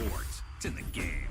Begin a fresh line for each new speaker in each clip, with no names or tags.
sports. It's in the game.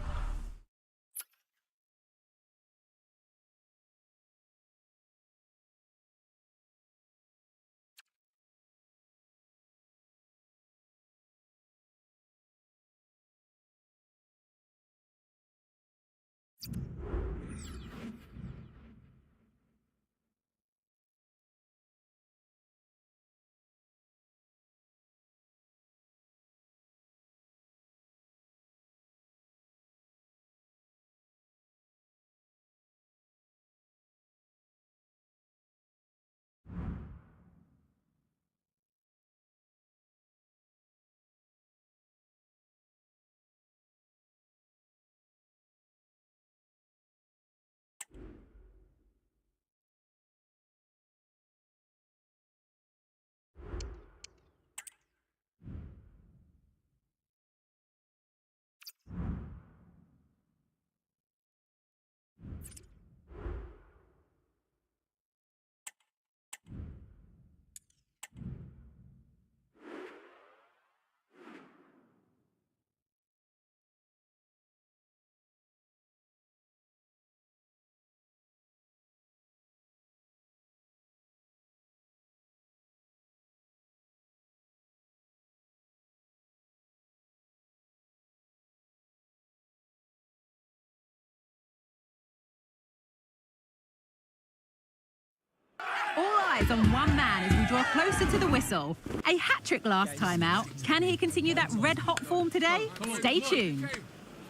All eyes on one man as we draw closer to the whistle. A hat-trick last time out. Can he continue that red-hot form today? Stay tuned.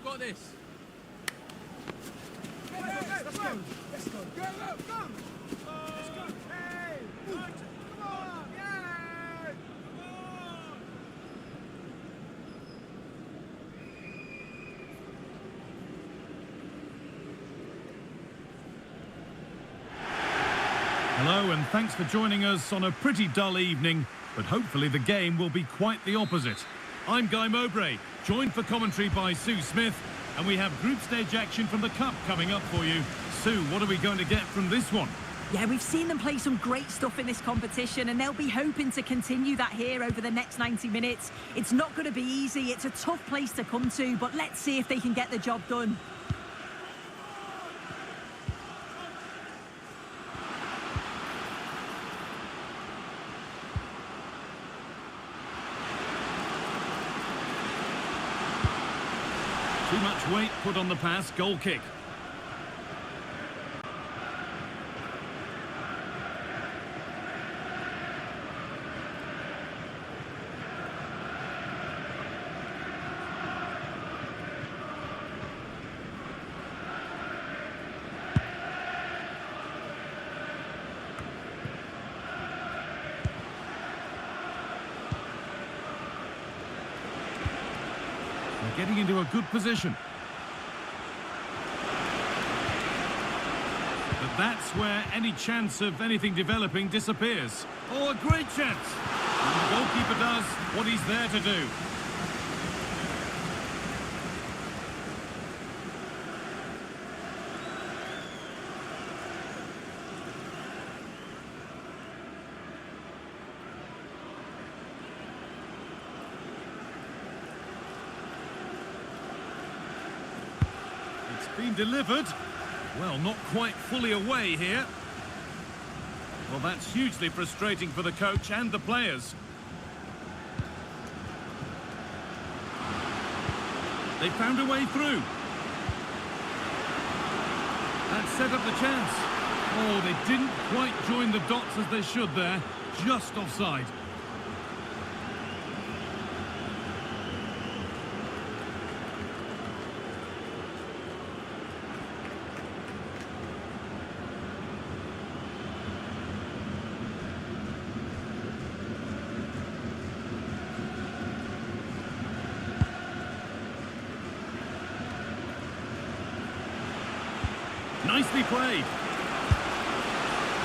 Got this.
Let's go. Let's go. Go, go, go. Let's go. Hey. Come on. Yeah.
Hello and thanks for joining us on a pretty dull evening, but hopefully the game will be quite the opposite. I'm Guy Mowbray, joined for commentary by Sue Smith, and we have group stage action from the Cup coming up for you. Sue, what are we going to get from this one?
Yeah, we've seen them play some great stuff in this competition, and they'll be hoping to continue that here over the next 90 minutes. It's not going to be easy. It's a tough place to come to, but let's see if they can get the job done.
Too much weight put on the pass, goal kick. They're getting into a good position. But that's where any chance of anything developing disappears. Oh, a great chance! And the goalkeeper does what he's there to do. It's been delivered. Well, not quite fully away here. Well, that's hugely frustrating for the coach and the players. They found a way through. That set up the chance. Oh, they didn't quite join the dots as they should there. Just offside. Nicely played.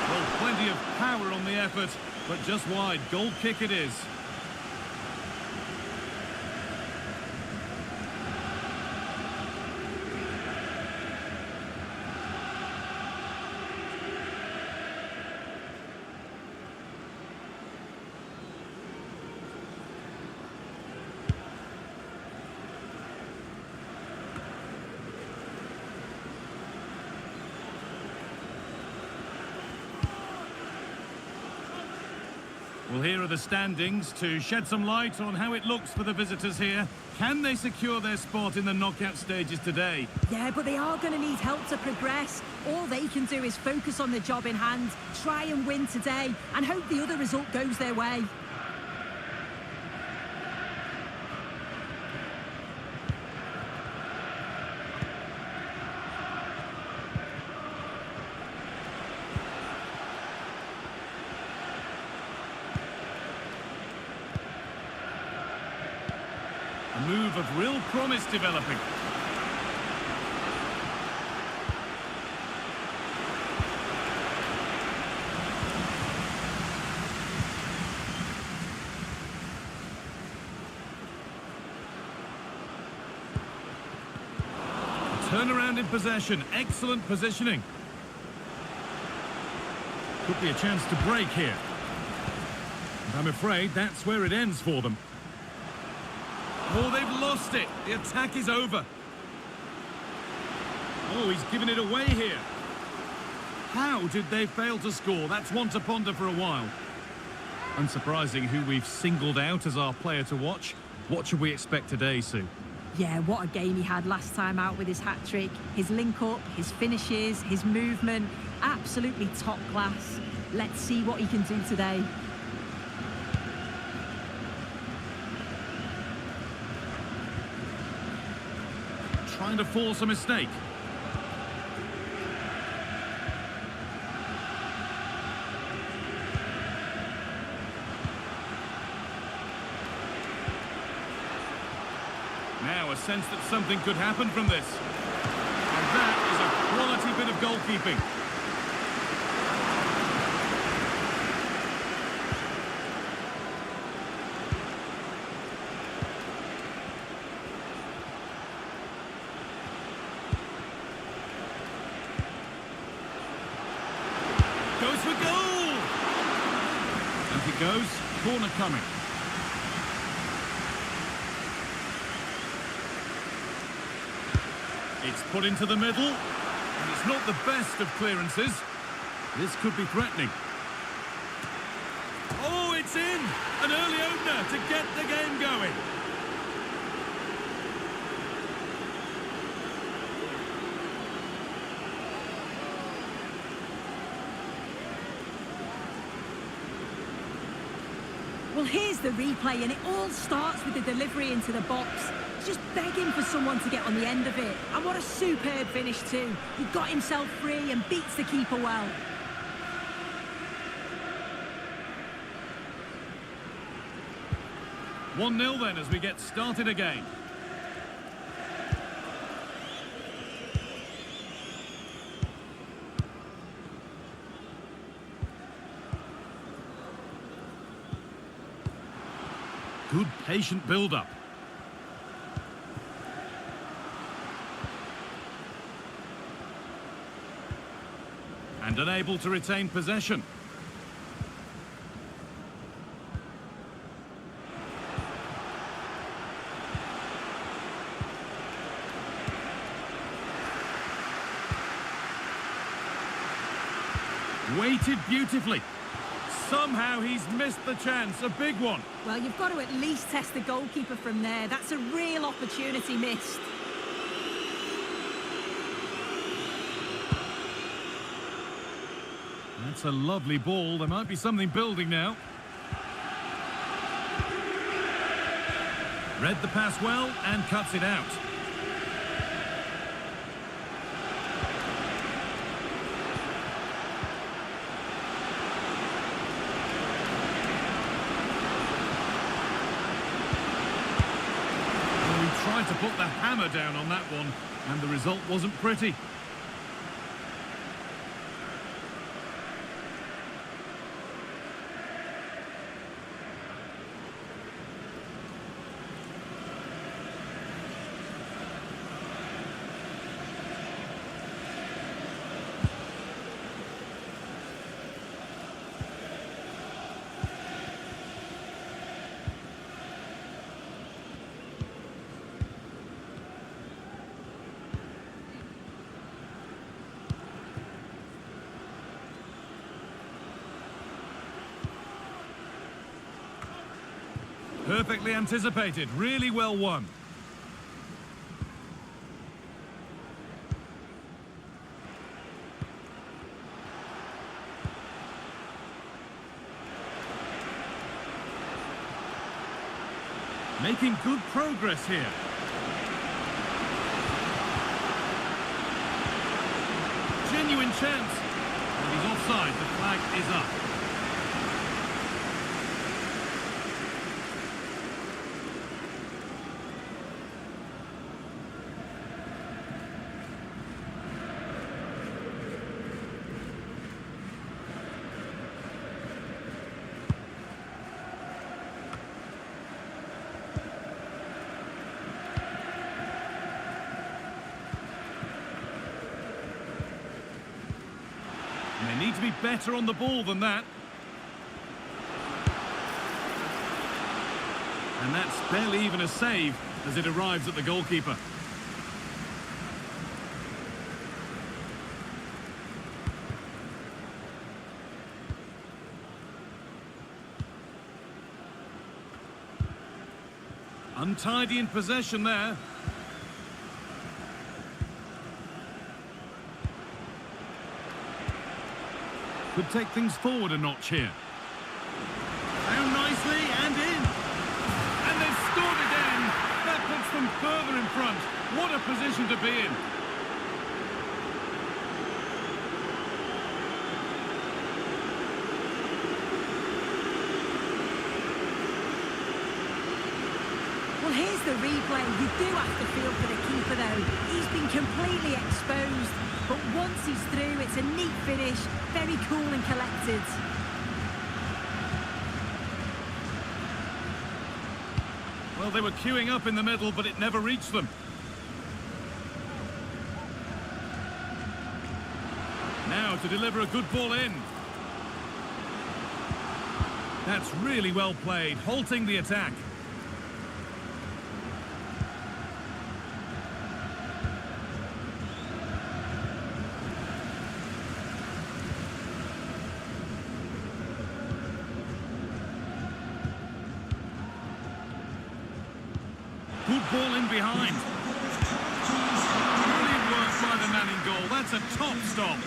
Well, plenty of power on the effort, but just wide. Goal kick it is. Well, here are the standings to shed some light on how it looks for the visitors here. Can they secure their spot in the knockout stages today?
Yeah, but they are going to need help to progress. All they can do is focus on the job in hand, try and win today, and hope the other result goes their way.
A move of real promise developing. Turnaround in possession, excellent positioning. Could be a chance to break here. And I'm afraid that's where it ends for them. Oh, they've lost it. The attack is over. Oh, he's given it away here. How did they fail to score? That's one to ponder for a while. Unsurprising who we've singled out as our player to watch. What should we expect today, Sue?
Yeah, what a game he had last time out with his hat-trick. His link-up, his finishes, his movement, absolutely top class. Let's see what he can do today.
Trying to force a mistake. Now a sense that something could happen from this. And that is a quality bit of goalkeeping. Goes for goal! And it goes, corner coming. It's put into the middle, and it's not the best of clearances. This could be threatening. Oh, it's in! An early opener to get the game going.
Well, here's the replay, and it all starts with the delivery into the box. Just begging for someone to get on the end of it. And what a superb finish too. He got himself free and beats the keeper well.
One 0 then as we get started again. Good patient build-up. And unable to retain possession. Weighted beautifully. Somehow he's missed the chance, a big one.
Well, you've got to at least test the goalkeeper from there. That's a real opportunity missed.
That's a lovely ball. There might be something building now. Read the pass well and cuts it out. Well, he tried to put the hammer down on that one, and the result wasn't pretty. Perfectly anticipated, really well won. Making good progress here. Genuine chance. And he's offside, the flag is up. And they need to be better on the ball than that. And that's barely even a save as it arrives at the goalkeeper. Untidy in possession there. Could take things forward a notch here. Down nicely and in. And they've scored again. That puts them further in front. What a position to be in.
Well, here's the replay. You do have to feel for the keeper, though. He's been completely exposed. But once he's through, it's a neat finish. Very cool and collected.
Well, they were queuing up in the middle, but it never reached them. Now to deliver a good ball in. That's really well played, halting the attack. Good ball in behind. Brilliant work by the man in goal. That's a top stop.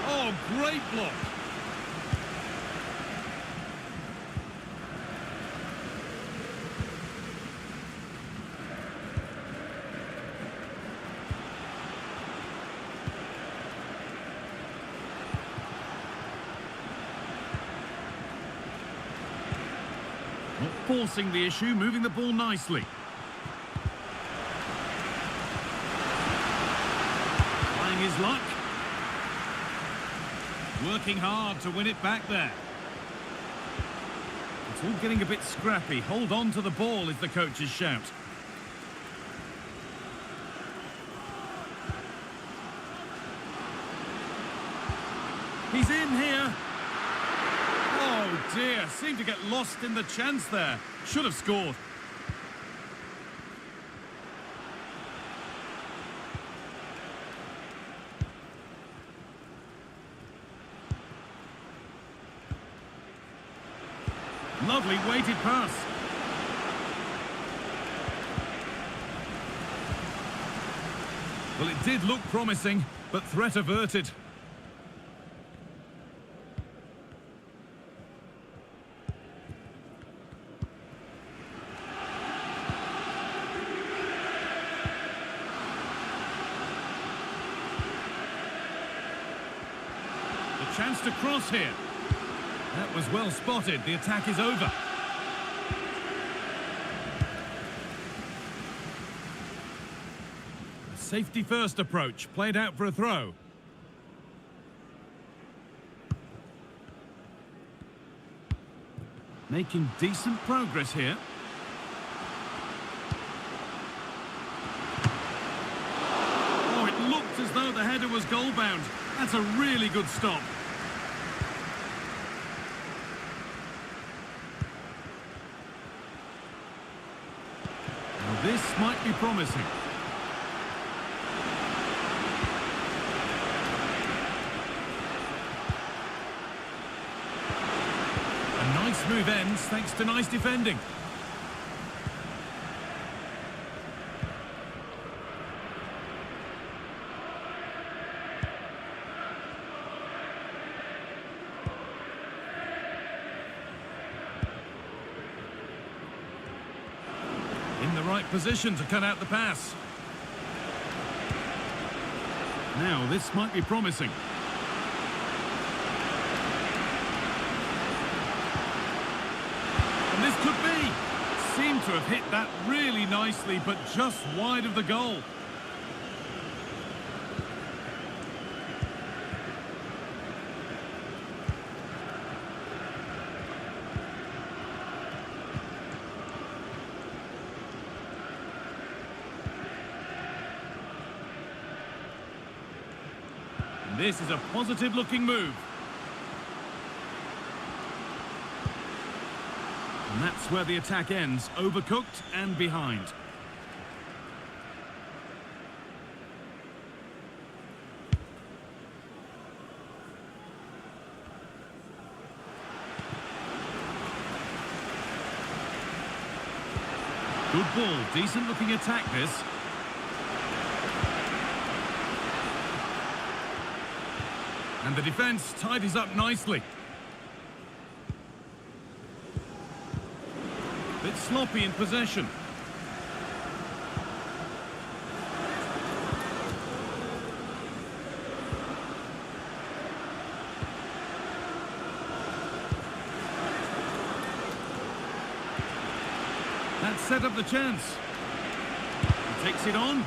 Oh, great block. Not forcing the issue, moving the ball nicely. Trying his luck. Working hard to win it back there. It's all getting a bit scrappy. Hold on to the ball is the coach's shout. He's in here. Oh dear, seemed to get lost in the chance there. Should have scored. Lovely weighted pass. Well, it did look promising, but threat averted. Chance to cross here. That was well spotted. The attack is over. A safety first approach played out for a throw. Making decent progress here. Oh, it looked as though the header was goal-bound. That's a really good stop. This might be promising. move ends thanks to nice defending. In the right position to cut out the pass. Now, this might be promising. And this could be. Seemed to have hit that really nicely, but just wide of the goal. This is a positive-looking move. And that's where the attack ends, overcooked and behind. Good ball, decent-looking attack this. And the defence tidies up nicely. Bit sloppy in possession. That set up the chance. He takes it on.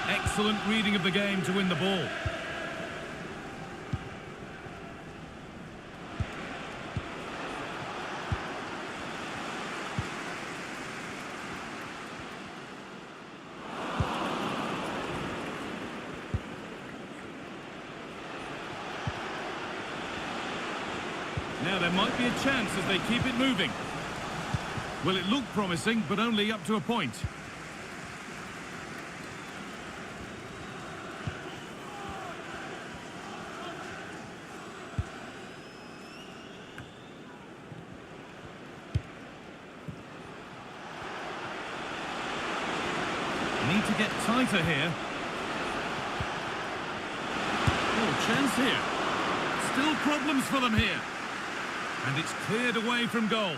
Excellent reading of the game to win the ball. Now there might be a chance as they keep it moving. Well, it looked promising, but only up to a point. Need to get tighter here. Oh, chance here. Still problems for them here. And it's cleared away from goal.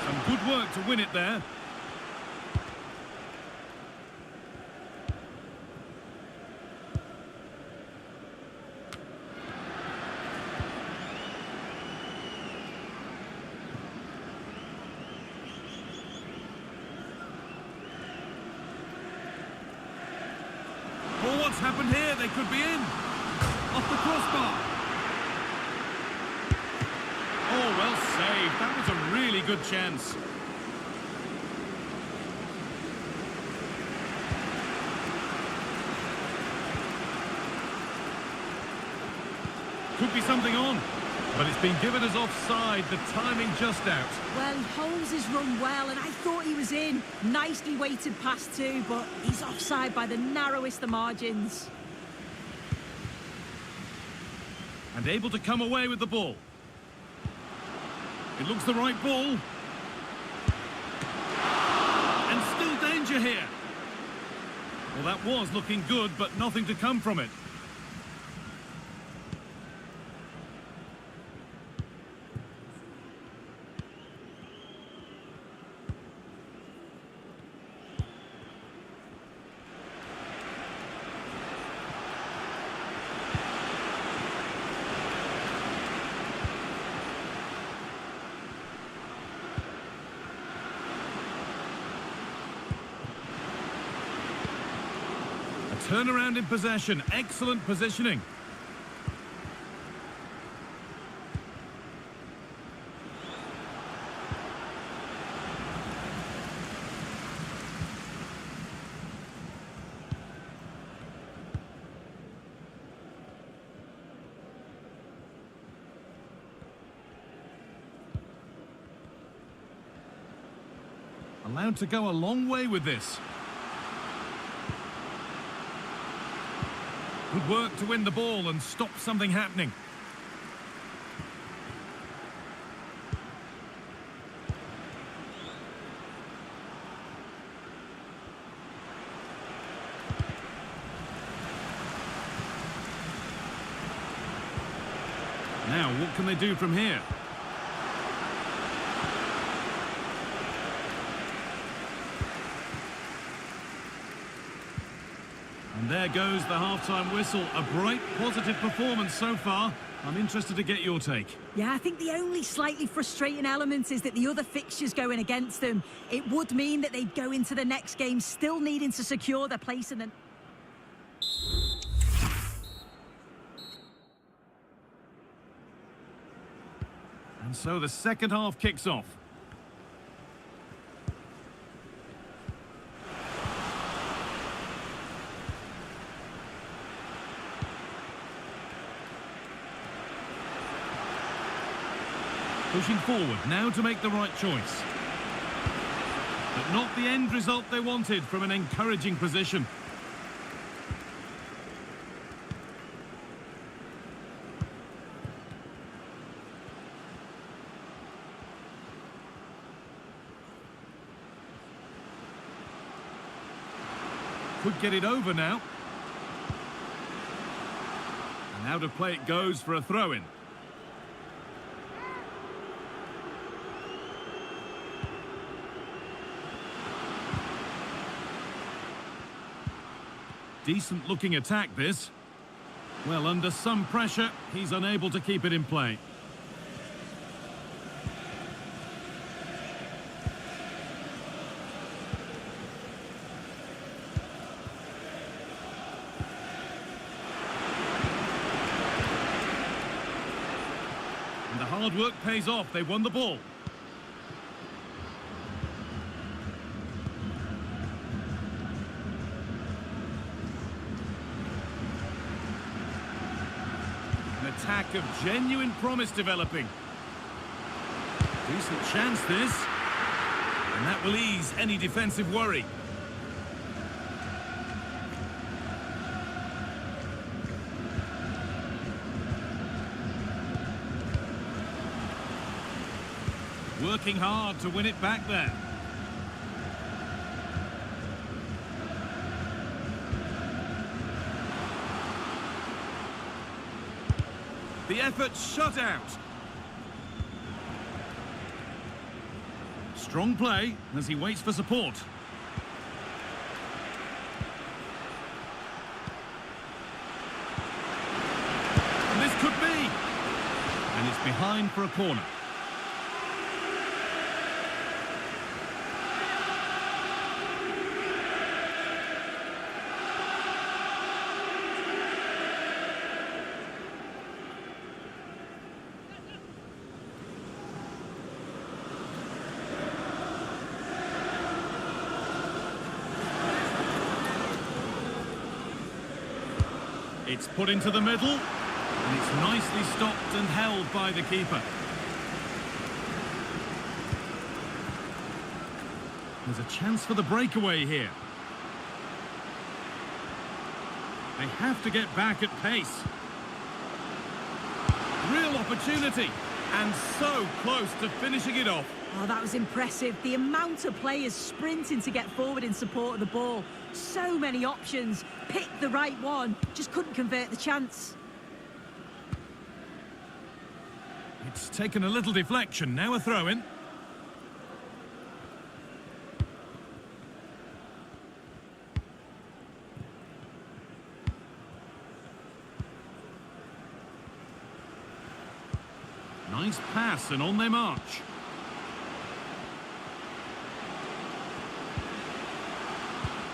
Some good work to win it there. What's happened here? They could be in. Off the crossbar. Oh, well saved. That was a really good chance. Could be something on. But it's been given as offside, the timing just out.
Well, he holds his run well, and I thought he was in. Nicely weighted pass too, but he's offside by the narrowest of margins.
And able to come away with the ball. It looks the right ball. And still danger here. Well, that was looking good, but nothing to come from it. Turnaround in possession, excellent positioning. Allowed to go a long way with this. Good work to win the ball and stop something happening. Now, what can they do from here? And there goes the half-time whistle. A bright, positive performance so far. I'm interested to get your take.
Yeah, I think the only slightly frustrating element is that the other fixtures going against them. It would mean that they'd go into the next game still needing to secure their place in the...
And so the second half kicks off. Pushing forward, now to make the right choice. But not the end result they wanted from an encouraging position. Could get it over now. And out of play it goes for a throw-in. Decent looking attack this. Well, under some pressure, he's unable to keep it in play. And the hard work pays off. They won the ball. Attack of genuine promise developing. Decent chance this. And that will ease any defensive worry. Working hard to win it back there. The effort shut out. Strong play as he waits for support. And this could be. And it's behind for a corner. It's put into the middle, and it's nicely stopped and held by the keeper. There's a chance for the breakaway here. They have to get back at pace. Real opportunity, and so close to finishing it off.
Oh, that was impressive. The amount of players sprinting to get forward in support of the ball. So many options. Picked the right one. Just couldn't convert the chance.
It's taken a little deflection. Now a throw-in. Nice pass, and on they march.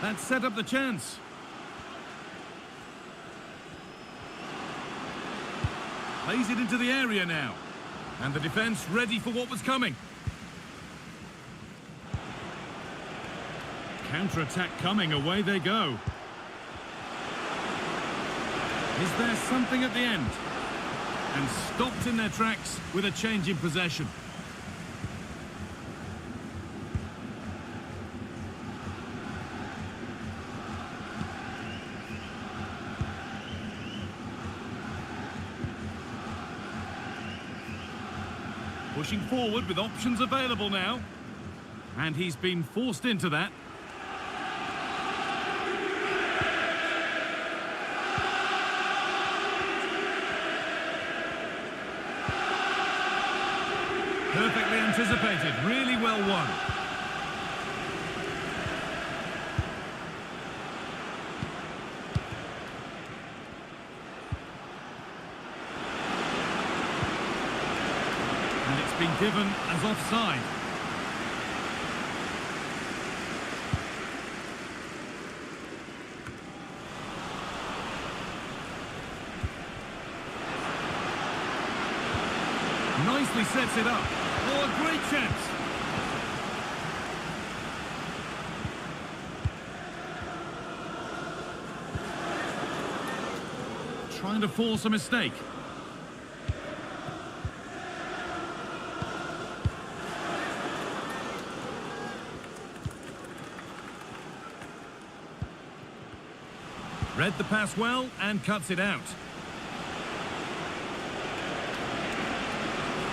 That set up the chance. Plays it into the area now. And the defence ready for what was coming. Counter-attack coming, away they go. Is there something at the end? And stopped in their tracks with a change in possession. Pushing forward with options available now. And he's been forced into that. Perfectly anticipated, really well won. And it's been given as offside. Nicely sets it up. Oh, a great chance. Trying to force a mistake. Read the pass well and cuts it out.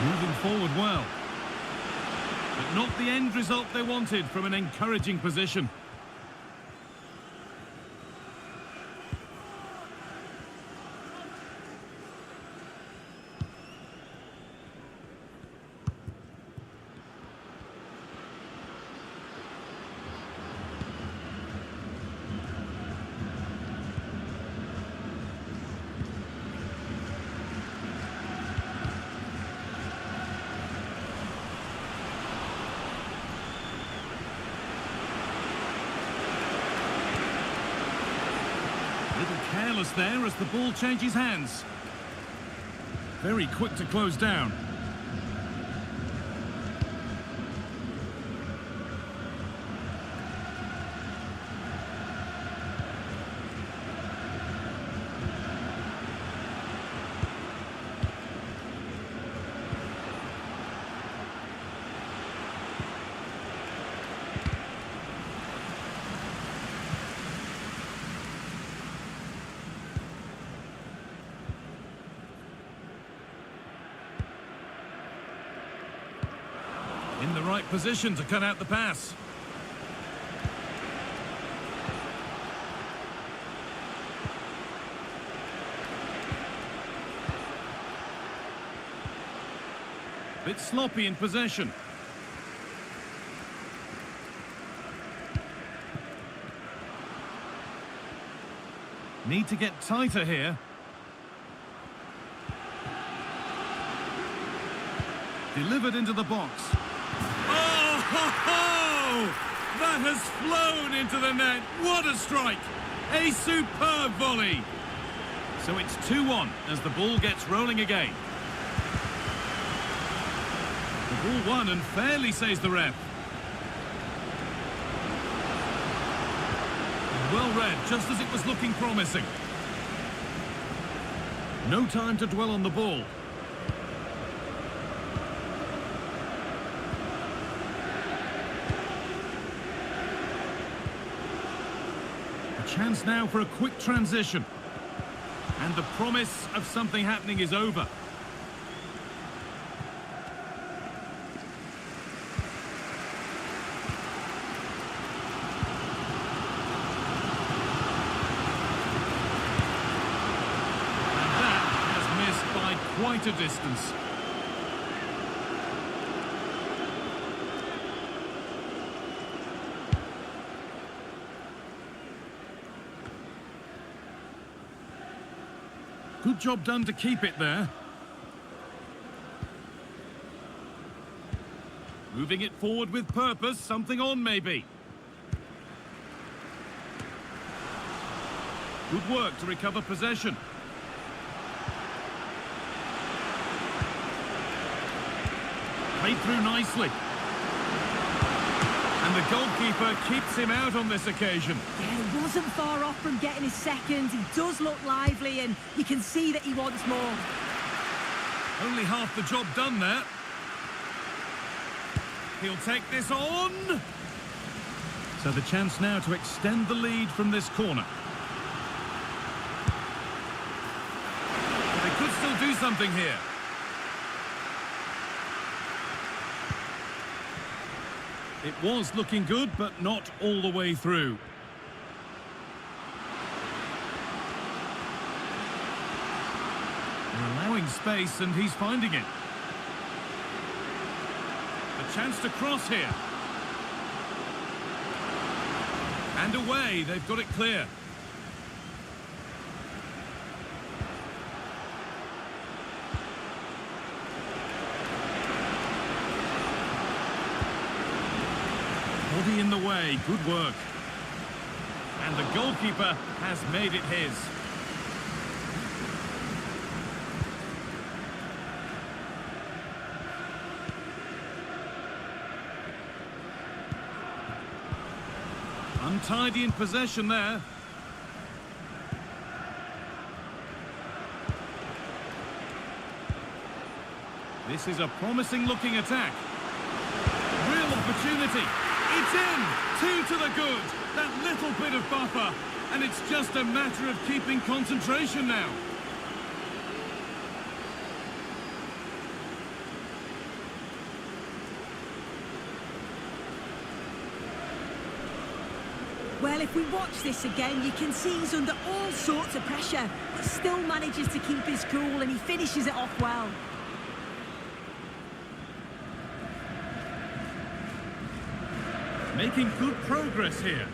Moving forward well. But not the end result they wanted from an encouraging position. Careless there as the ball changes hands. Very quick to close down. In the right position to cut out the pass. Bit sloppy in possession. Need to get tighter here. Delivered into the box. Oh, that has flown into the net. What a strike. A superb volley. So it's 2-1 as the ball gets rolling again. The ball won and fairly, says the ref. Well read, just as it was looking promising. No time to dwell on the ball. Chance now for a quick transition. And the promise of something happening is over. And that has missed by quite a distance. Good job done to keep it there. Moving it forward with purpose, something on maybe. Good work to recover possession. Played through nicely. And the goalkeeper keeps him out on this occasion.
Yeah, he wasn't far off from getting his second. He does look lively and you can see that he wants more.
Only half the job done there. He'll take this on. So the chance now to extend the lead from this corner. But they could still do something here. It was looking good, but not all the way through. They're allowing space, and he's finding it. A chance to cross here. And away, they've got it clear. Body in the way, good work. And the goalkeeper has made it his. Untidy in possession there. This is a promising looking attack. Real opportunity. It's in! 2 to the good. That little bit of buffer. And it's just a matter of keeping concentration now.
Well, if we watch this again, you can see he's under all sorts of pressure, but still manages to keep his cool, and he finishes it off well.
Making good progress here.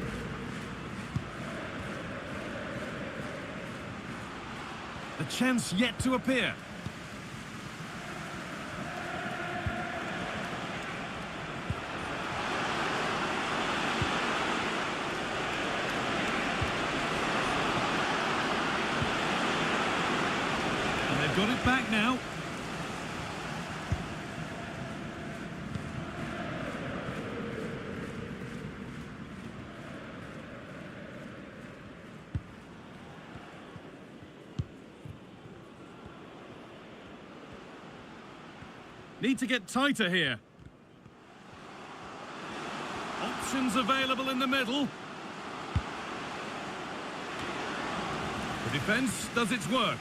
A chance yet to appear. And they've got it back now. Need to get tighter here. Options available in the middle. The defence does its work.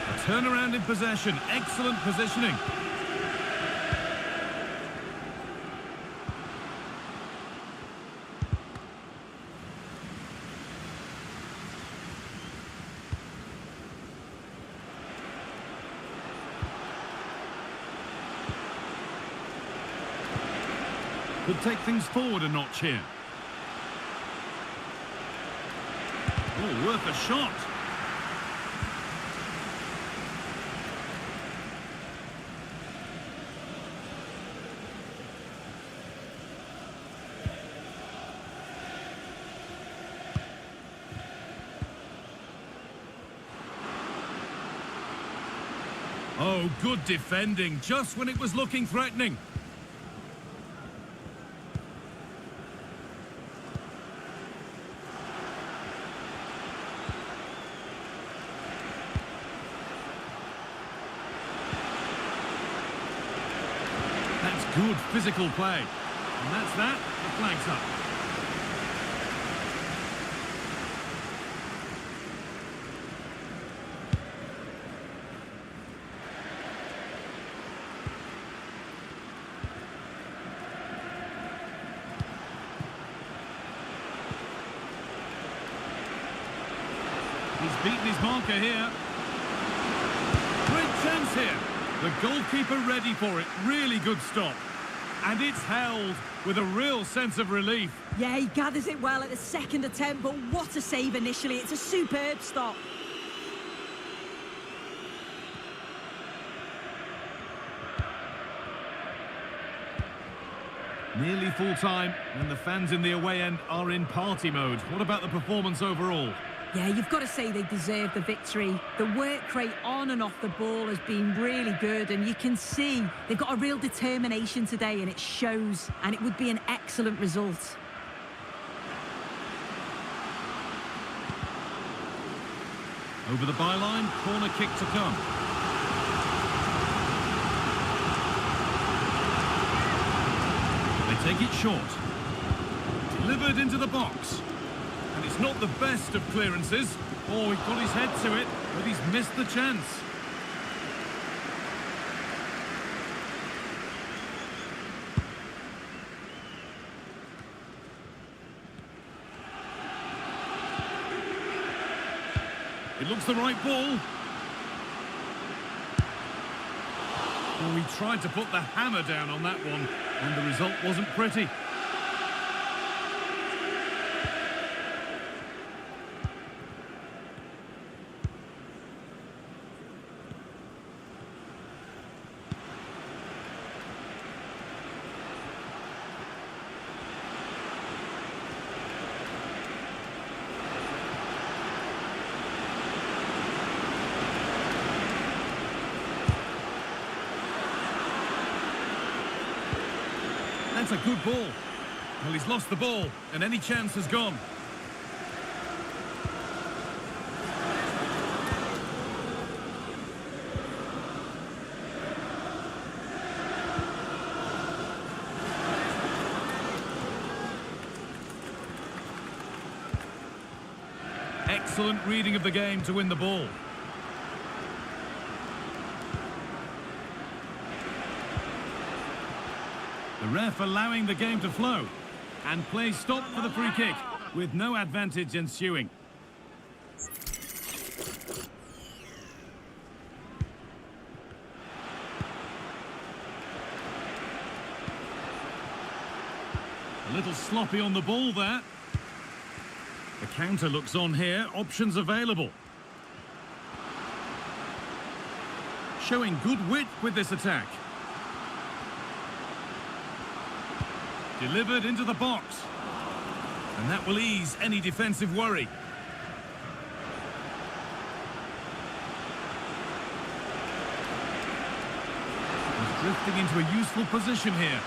A turnaround in possession. Excellent positioning. Could take things forward a notch here. Oh, worth a shot. Oh, good defending, just when it was looking threatening. Good physical play. And that's that. The flag's up. He's beaten his marker here. Great chance here. The goalkeeper ready for it. Really good stop. And it's held with a real sense of relief.
Yeah, he gathers it well at the second attempt, but what a save initially. It's a superb stop.
Nearly full time, and the fans in the away end are in party mode. What about the performance overall?
Yeah, you've got to say they deserve the victory. The work rate on and off the ball has been really good, and you can see they've got a real determination today, and it shows, and it would be an excellent result.
Over the byline, corner kick to come. They take it short. Delivered into the box. And it's It's not the best of clearances. Oh, he got his head to it, but he's missed the chance. It looks the right ball. Oh, he tried to put the hammer down on that one, and the result wasn't pretty. That's a good ball. Well, he's lost the ball, and any chance has gone. Excellent reading of the game to win the ball. The ref allowing the game to flow, and play stopped for the free kick, with no advantage ensuing. A little sloppy on the ball there. The counter looks on here, options available. Showing good wit with this attack. Delivered into the box. And that will ease any defensive worry. He's drifting into a useful position here.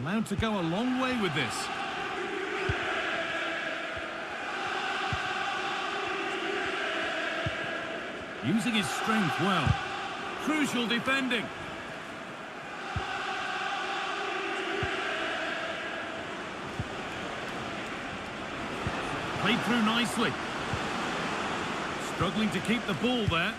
Allowed to go a long way with this. Using his strength well. Crucial defending. Played through nicely. Struggling to keep the ball there.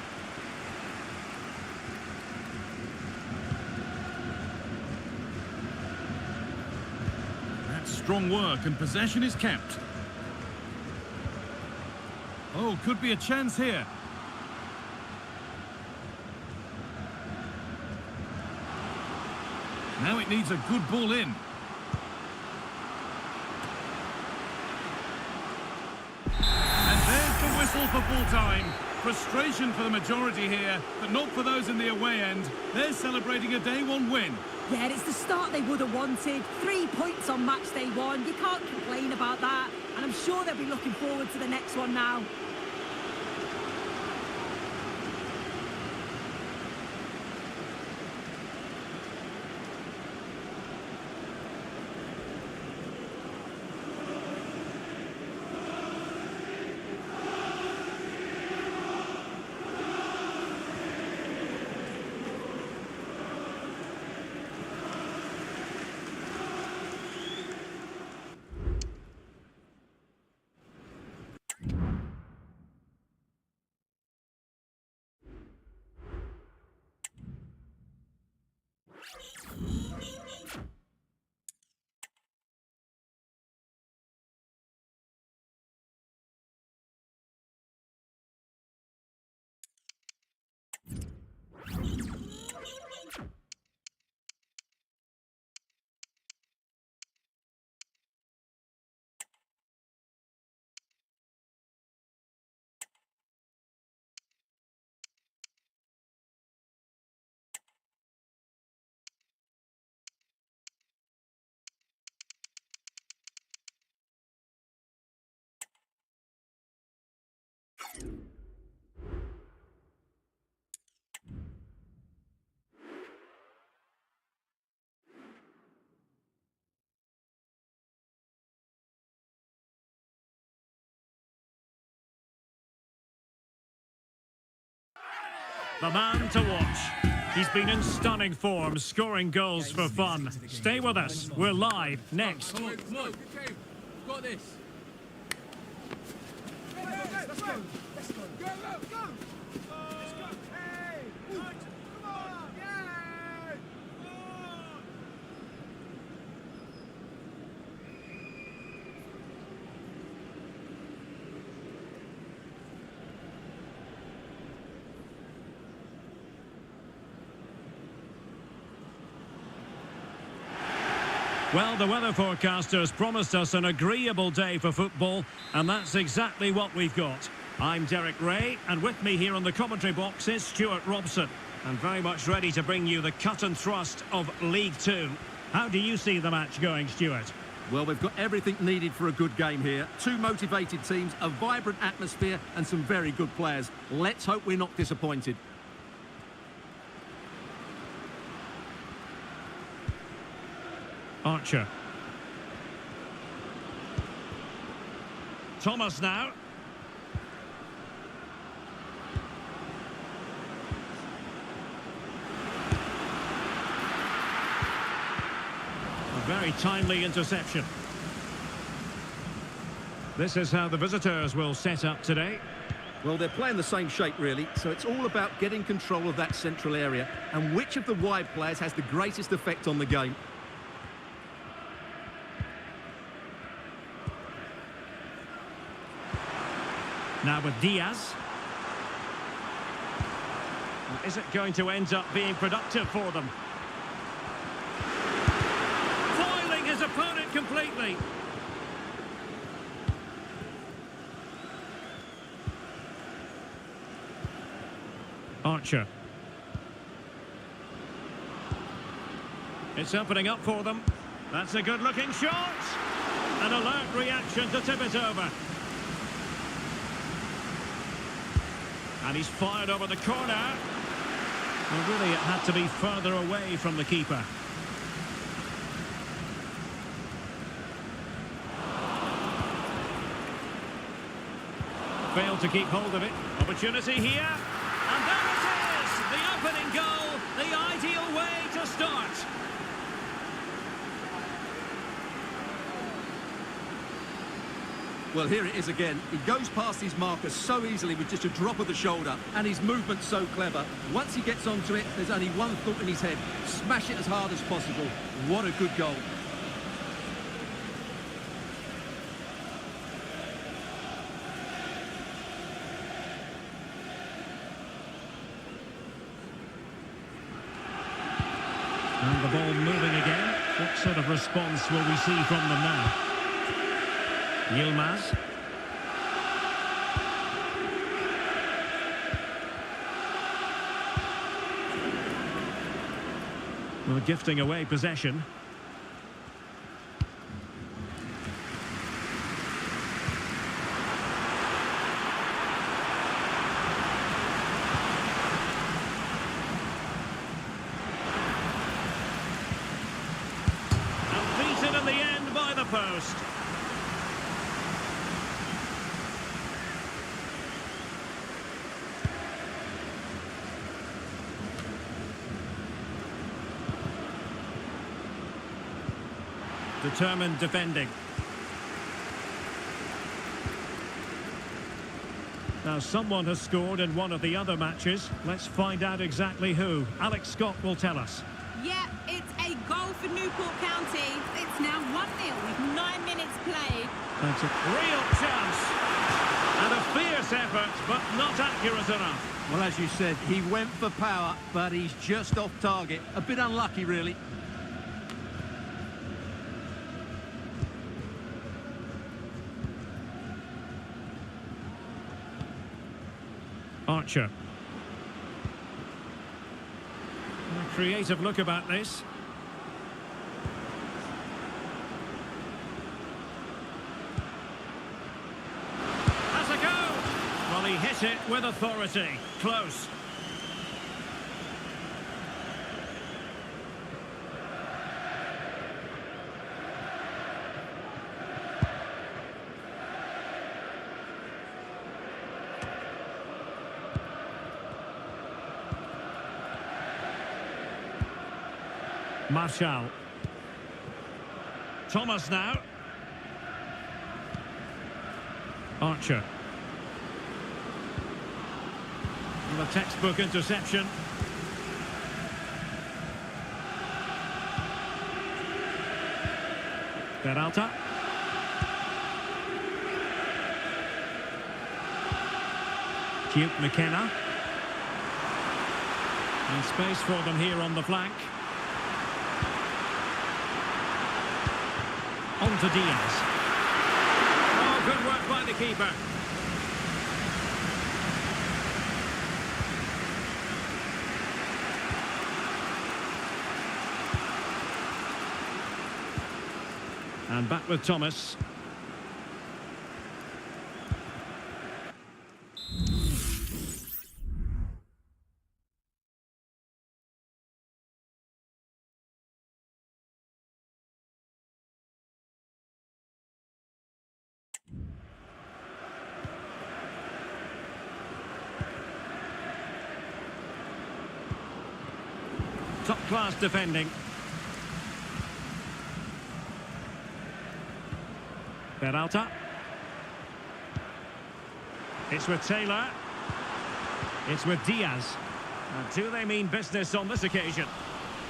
Strong work, and possession is kept. Oh, could be a chance here. Now it needs a good ball in. And there's the whistle for full time. Frustration for the majority here, but not for those in the away end. They're celebrating a day one win.
Yeah, it's the start they would have wanted. 3 points on match day one. You can't complain about that. And I'm sure they'll be looking forward to the next one now.
the man to watch. He's been in stunning form, scoring goals for fun. Stay with us. We're live next.
Come on, okay. Got this. Let's go. Let's go. Go, go, go. Let's go. Hey. Come on. Yeah.
Well, the weather forecasters promised us an agreeable day for football, and that's exactly what we've got. I'm Derek Ray, and with me here on the commentary box is Stuart Robson, and very much ready to bring you the cut and thrust of League Two. How do you see the match going, Stuart?
Well, we've got everything needed for a good game here. Two motivated teams, a vibrant atmosphere, and some very good players. Let's hope we're not disappointed.
Archer. Thomas now. A very timely interception. This is how the visitors will set up today.
Well, they're playing the same shape, really, so it's all about getting control of that central area and which of the wide players has the greatest effect on the game.
Now with Diaz. Is it going to end up being productive for them? Foiling his opponent completely. Archer. It's opening up for them. That's a good-looking shot. An alert reaction to tip it over. And he's fired over the corner. Well, really, it had to be further away from the keeper. Failed to keep hold of it. Opportunity here. And there it is! The opening goal, the ideal way to start.
Well, here it is again. He goes past his marker so easily with just a drop of the shoulder, and his movement's so clever. Once he gets onto it, there's only one thought in his head. Smash it as hard as possible. What a good goal.
And the ball moving again. What sort of response will we see from them now? Yilmaz. Well, gifting away possession. And beaten in the end by the post. Determined defending. Now someone has scored in one of the other matches. Let's find out exactly who. Alex Scott will tell us.
Yeah, it's a goal for Newport County. It's now 1-0 with 9 minutes played.
That's a real chance. And a fierce effort, but not accurate enough.
Well, as you said, he went for power, but he's just off target. A bit unlucky, really.
Archer. A creative look about this. That's a go! Well, he hit it with authority. Close. Martial. Thomas now. Archer. And the textbook interception. Peralta. Duke McKenna. And space for them here on the flank. On to Diaz. Oh, good work by the keeper. And back with Thomas. Top-class defending. Peralta. It's with Taylor. It's with Diaz. Now, do they mean business on this occasion?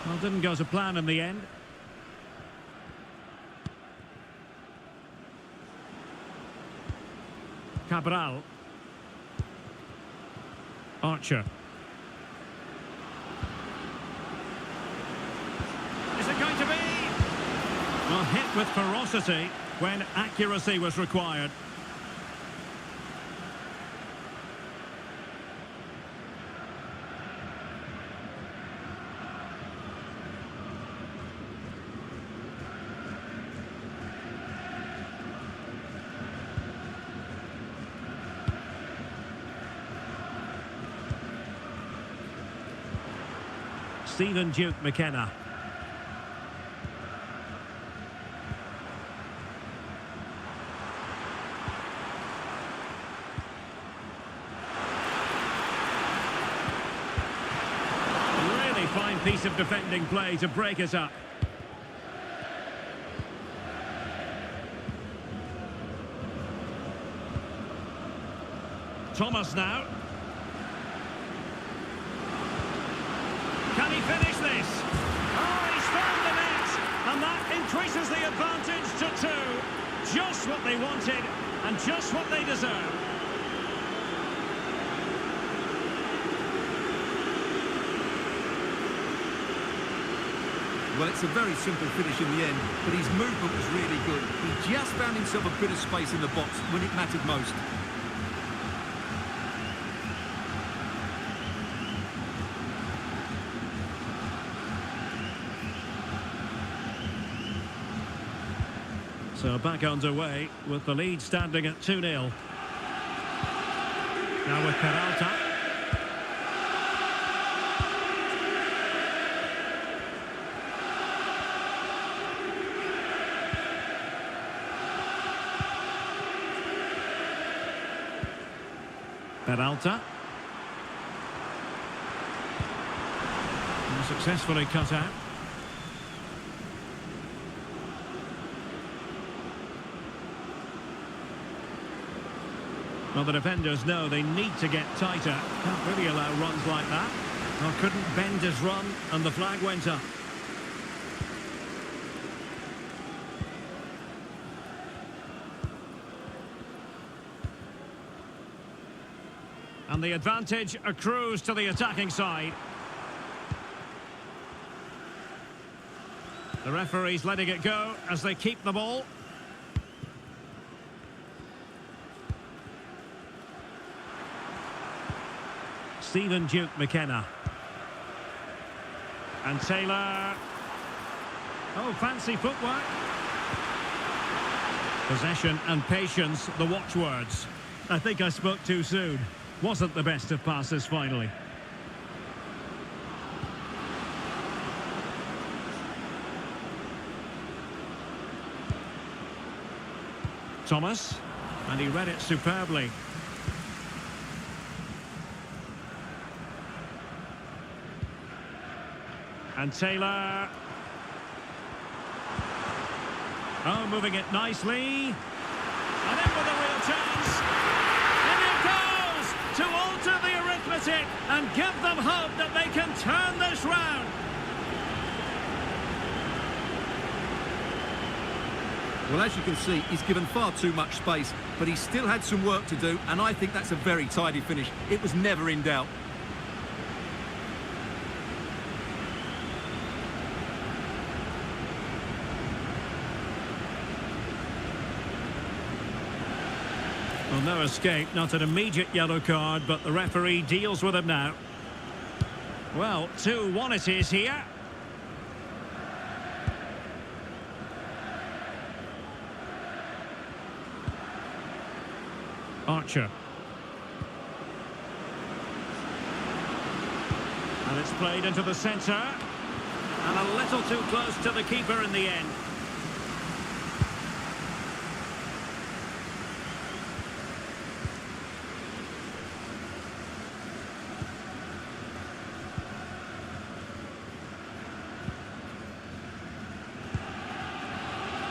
Well, didn't go to plan in the end. Cabral. Archer. Is it going to be? Well, hit with ferocity when accuracy was required. Stephen Duke McKenna. Really fine piece of defending play to break us up. Thomas now. Can he finish this? Oh, he's found the net! And that increases the advantage to 2. Just what they wanted and just what they deserve.
Well, it's a very simple finish in the end, but his movement was really good. He just found himself a bit of space in the box when it mattered most.
So back underway with the lead standing at 2-0. Now with Peralta. Peralta. And successfully cut out. Well, the defenders know they need to get tighter. Can't really allow runs like that. Well, couldn't bend his run, and the flag went up. And the advantage accrues to the attacking side. The referee's letting it go as they keep the ball. Stephen Duke McKenna. And Taylor. Oh, fancy footwork. Possession and patience, the watchwords. I think I spoke too soon. Wasn't the best of passes finally. Thomas. And he read it superbly. And Taylor. Oh, moving it nicely. And in with a real chance. And it goes to alter the arithmetic and give them hope that they can turn this round.
Well, as you can see, he's given far too much space, but he still had some work to do, and I think that's a very tidy finish. It was never in doubt.
Well, no escape, not an immediate yellow card, but the referee deals with him now. Well, 2-1 it is here. Archer. And it's played into the centre. And a little too close to the keeper in the end.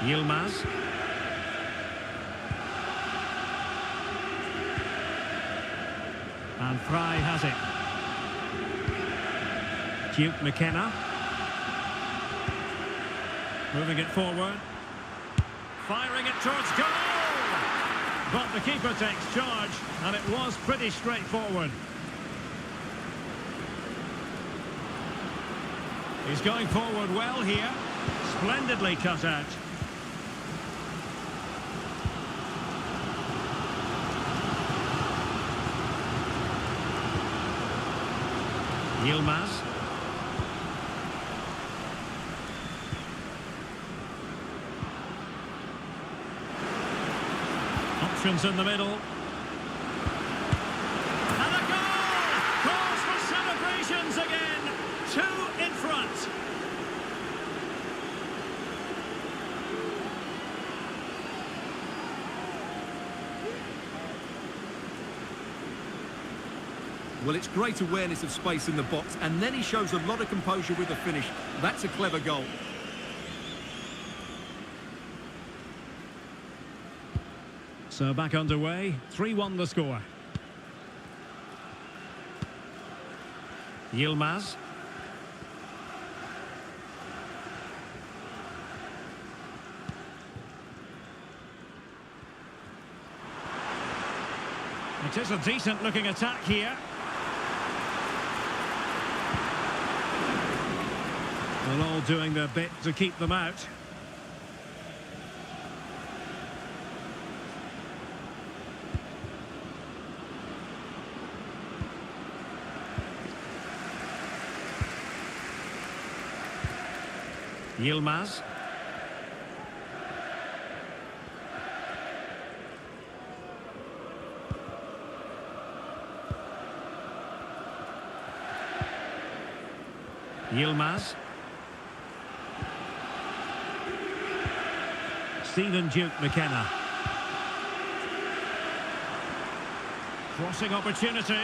Yilmaz. And Fry has it. Duke McKenna. Moving it forward. Firing it towards goal! But the keeper takes charge, and it was pretty straightforward. He's going forward well here. Splendidly cut out. Yilmaz. Options in the middle. And a goal! Calls for celebrations again. 2 in front.
Well, it's great awareness of space in the box, and then he shows a lot of composure with the finish. That's a clever goal.
So back underway, 3-1 the score. Yilmaz. It is a decent looking attack here. They're all doing their bit to keep them out. Yilmaz. Yilmaz. Stephen Duke McKenna. Crossing opportunity.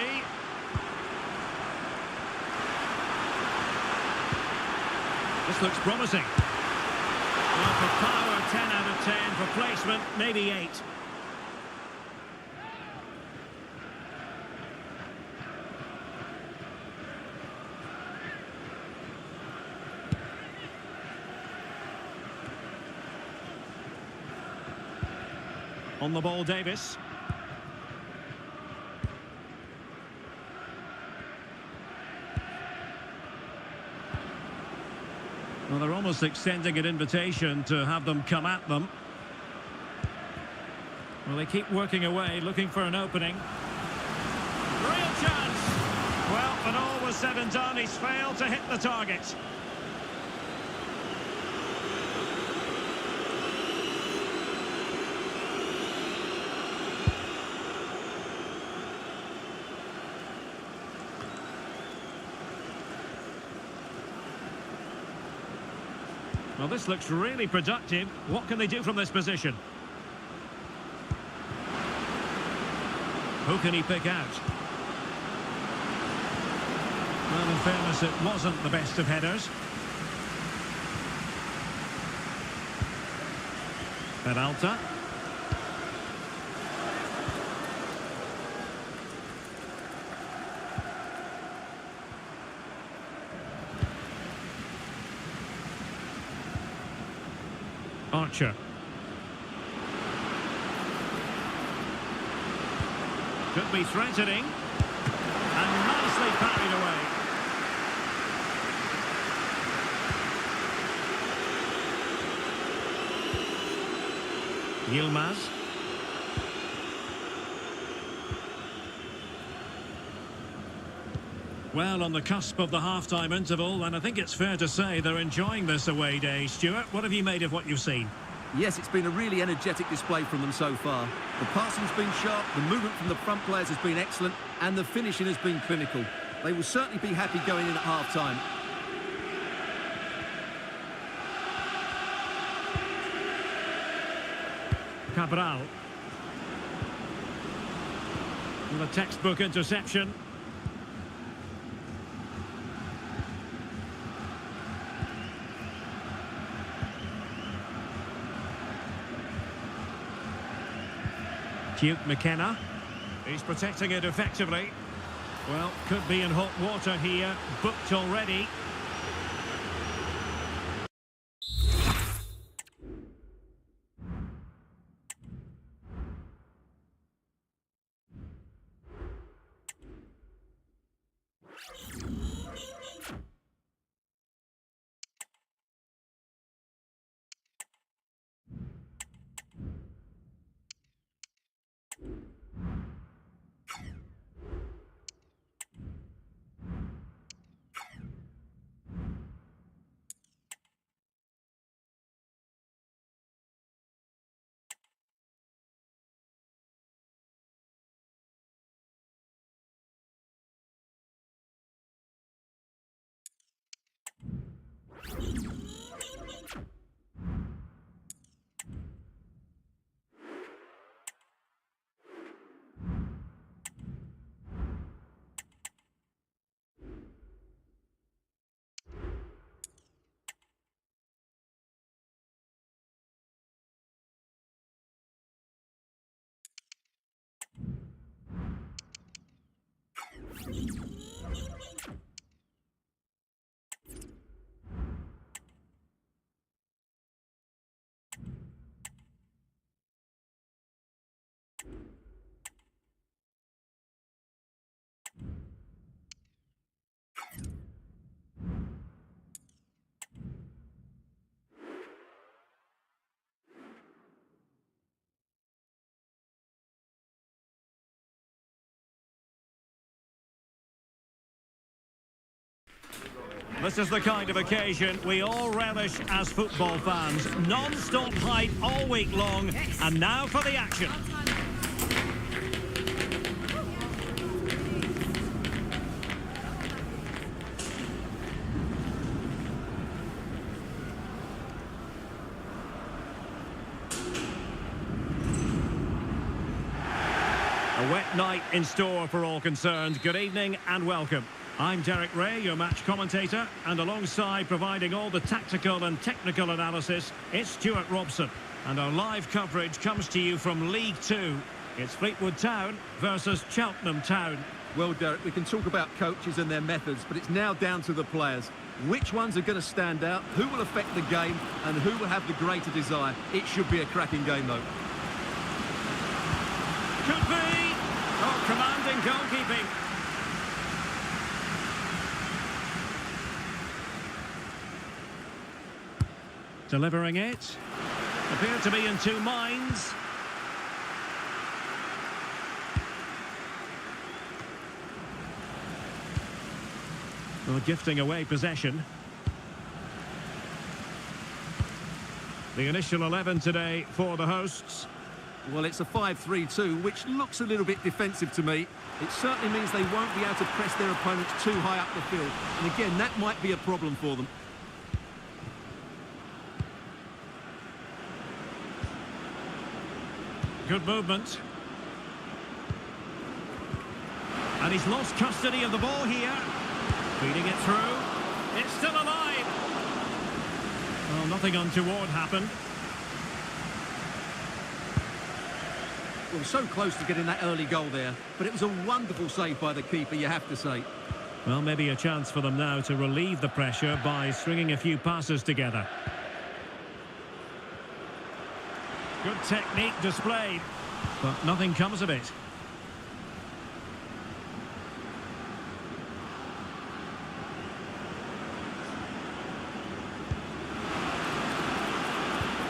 This looks promising. Well, for power, 10 out of 10. For placement, maybe 8. On the ball, Davis. Well, they're almost extending an invitation to have them come at them. Well, they keep working away, looking for an opening. Real chance! Well, when all was said and done, he's failed to hit the target. Well, this looks really productive. What can they do from this position? Who can he pick out? Well, in fairness, it wasn't the best of headers. Peralta. Archer. Could be threatening. And nicely parried away. Yilmaz. Well, on the cusp of the half-time interval, and I think it's fair to say they're enjoying this away day. Stuart, what have you made of what you've seen?
Yes, it's been a really energetic display from them so far. The passing's been sharp, the movement from the front players has been excellent, and the finishing has been clinical. They will certainly be happy going in at half-time.
Cabral. With a textbook interception. Duke McKenna. He's protecting it effectively. Well, could be in hot water here. Booked already. This is the kind of occasion we all relish as football fans. Non-stop hype all week long. And now for the action. A wet night in store for all concerned. Good evening and welcome. I'm Derek Ray, your match commentator, and alongside providing all the tactical and technical analysis, it's Stuart Robson. And our live coverage comes to you from League Two. It's Fleetwood Town versus Cheltenham Town.
Well, Derek, we can talk about coaches and their methods, but it's now down to the players. Which ones are going to stand out, who will affect the game, and who will have the greater desire. It should be a cracking game, though.
Could be! Oh, commanding goalkeeping. Delivering it. Appear to be in two minds. Well, gifting away possession. The initial 11 today for the hosts.
Well, it's a 5-3-2, which looks a little bit defensive to me. It certainly means they won't be able to press their opponents too high up the field. And again, that might be a problem for them.
Good movement. And he's lost custody of the ball here. Feeding it through. It's still alive. Well, nothing untoward happened.
Well, so close to getting that early goal there, but it was a wonderful save by the keeper, you have to say.
Well, maybe a chance for them now to relieve the pressure by stringing a few passes together. Good technique displayed, but nothing comes of it.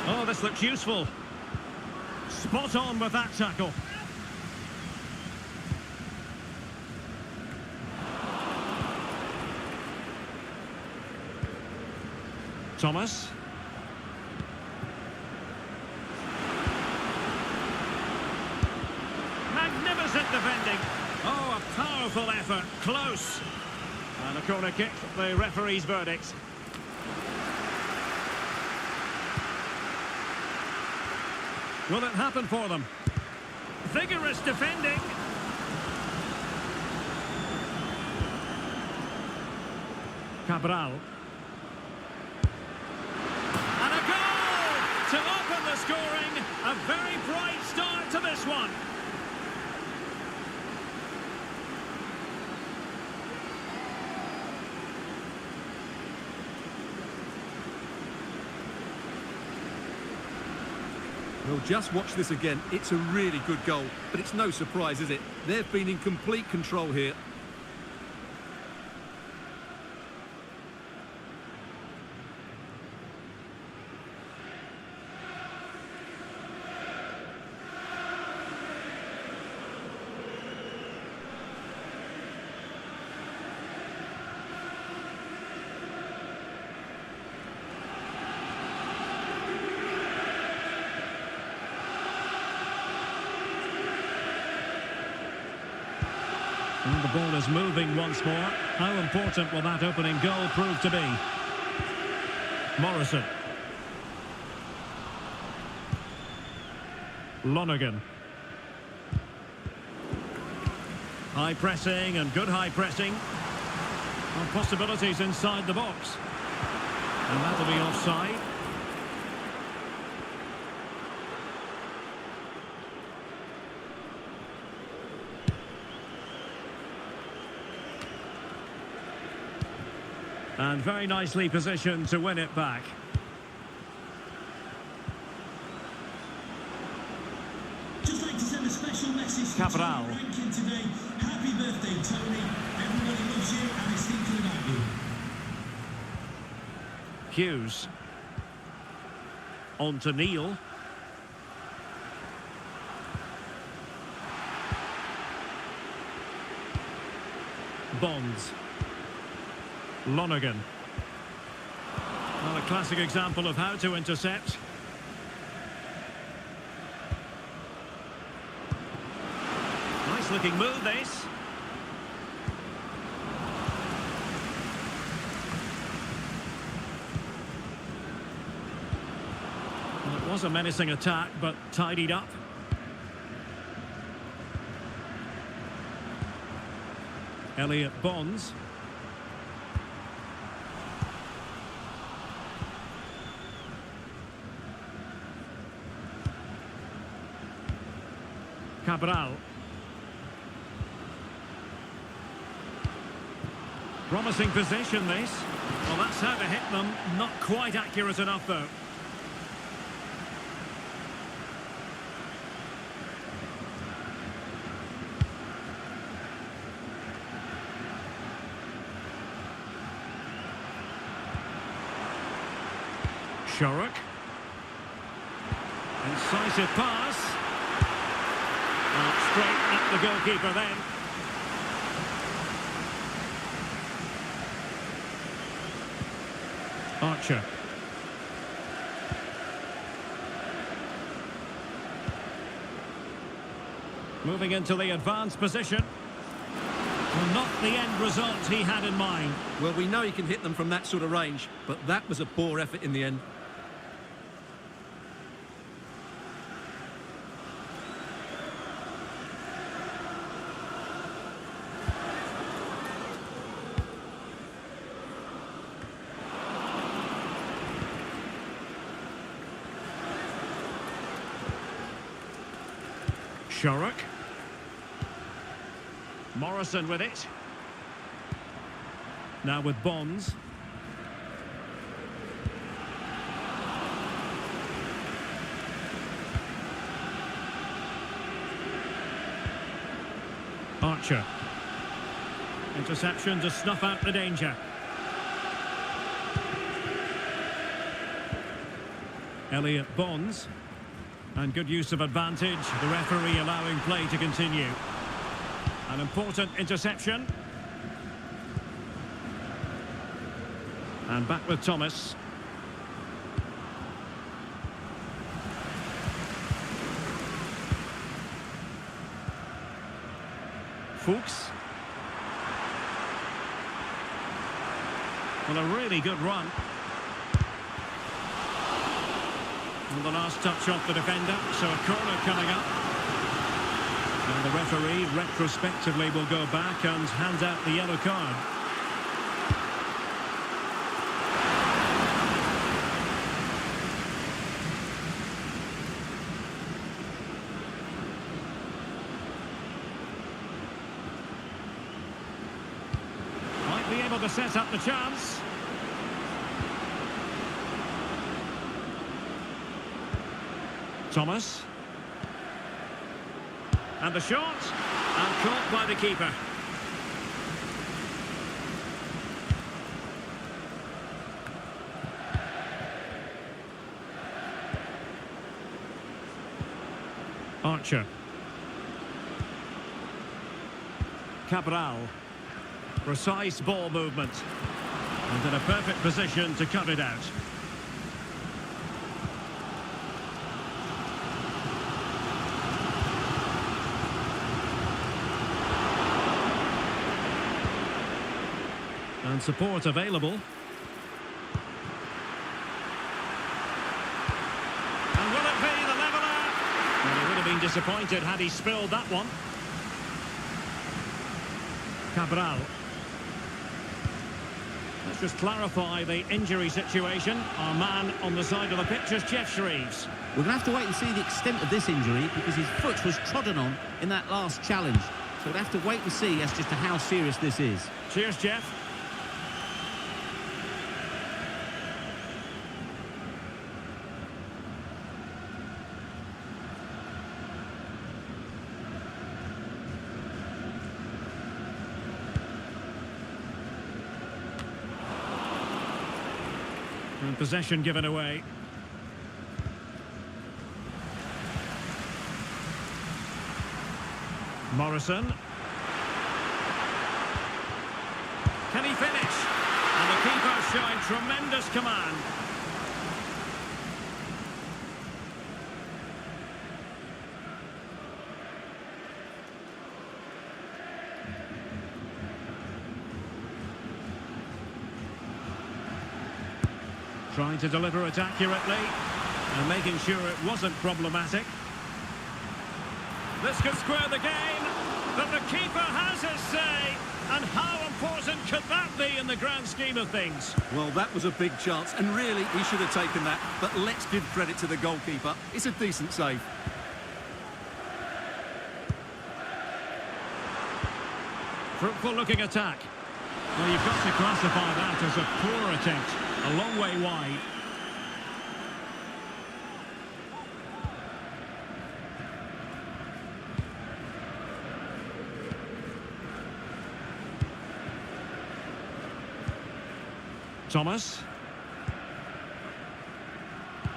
Oh, this looks useful. Spot on with that tackle. Thomas. Magnificent defending. Oh, a powerful effort. Close. And a corner kick, the referee's verdict. Will it happen for them? Vigorous defending. Cabral. And a goal to open the scoring. A very bright start to this one.
Well, just watch this again. It's a really good goal, but it's no surprise, is it? They've been in complete control here.
And the ball is moving once more. How important will that opening goal prove to be? Morrison. Lonergan. High pressing and good high pressing. And possibilities inside the box. And that'll be offside. And very nicely positioned to win it back.
Just like to send a special message to
Cabral.
Tony Rankin today. Happy birthday, Tony. Everybody loves you and is thinking about you.
Hughes. On to Neil. Bonds. Lonergan. Well, a classic example of how to intercept. Nice looking move, this. Well, it was a menacing attack, but tidied up. Elliot Bonds. Cabral. Promising position, this. Well, that's how to hit them. Not quite accurate enough, though. Shorrock. Incisive pass. Straight at the goalkeeper then. Archer. Moving into the advanced position. Well, not the end result he had in mind.
Well, we know he can hit them from that sort of range, but that was a poor effort in the end.
Shorrock. Morrison with it. Now with Bonds. Archer. Interception to snuff out the danger. Elliot Bonds. And good use of advantage. The referee allowing play to continue. An important interception. And back with Thomas. Fuchs. Well, a really good run. And the last touch off the defender, so a corner coming up. And the referee retrospectively will go back and hand out the yellow card. Might be able to set up the chance. Thomas. And the shot. And caught by the keeper. Archer. Cabral. Precise ball movement. And in a perfect position to cut it out. And support available. And will it be the leveller? Well, he would have been disappointed had he spilled that one. Cabral. Let's just clarify the injury situation. Our man on the side of the pitch is Jeff Shreves.
We're going to have to wait and see the extent of this injury because his foot was trodden on in that last challenge. So we'll have to wait and see as just to how serious this is.
Cheers, Jeff. And possession given away. Morrison. Can he finish? And the keeper showing tremendous command. Trying to deliver it accurately and making sure it wasn't problematic. This could square the game, but the keeper has his say. And how important could that be in the grand scheme of things?
Well, that was a big chance, and really, he should have taken that. But let's give credit to the goalkeeper. It's a decent save.
Fruitful looking attack. Well, you've got to classify that as a poor attempt. A long way wide. Thomas.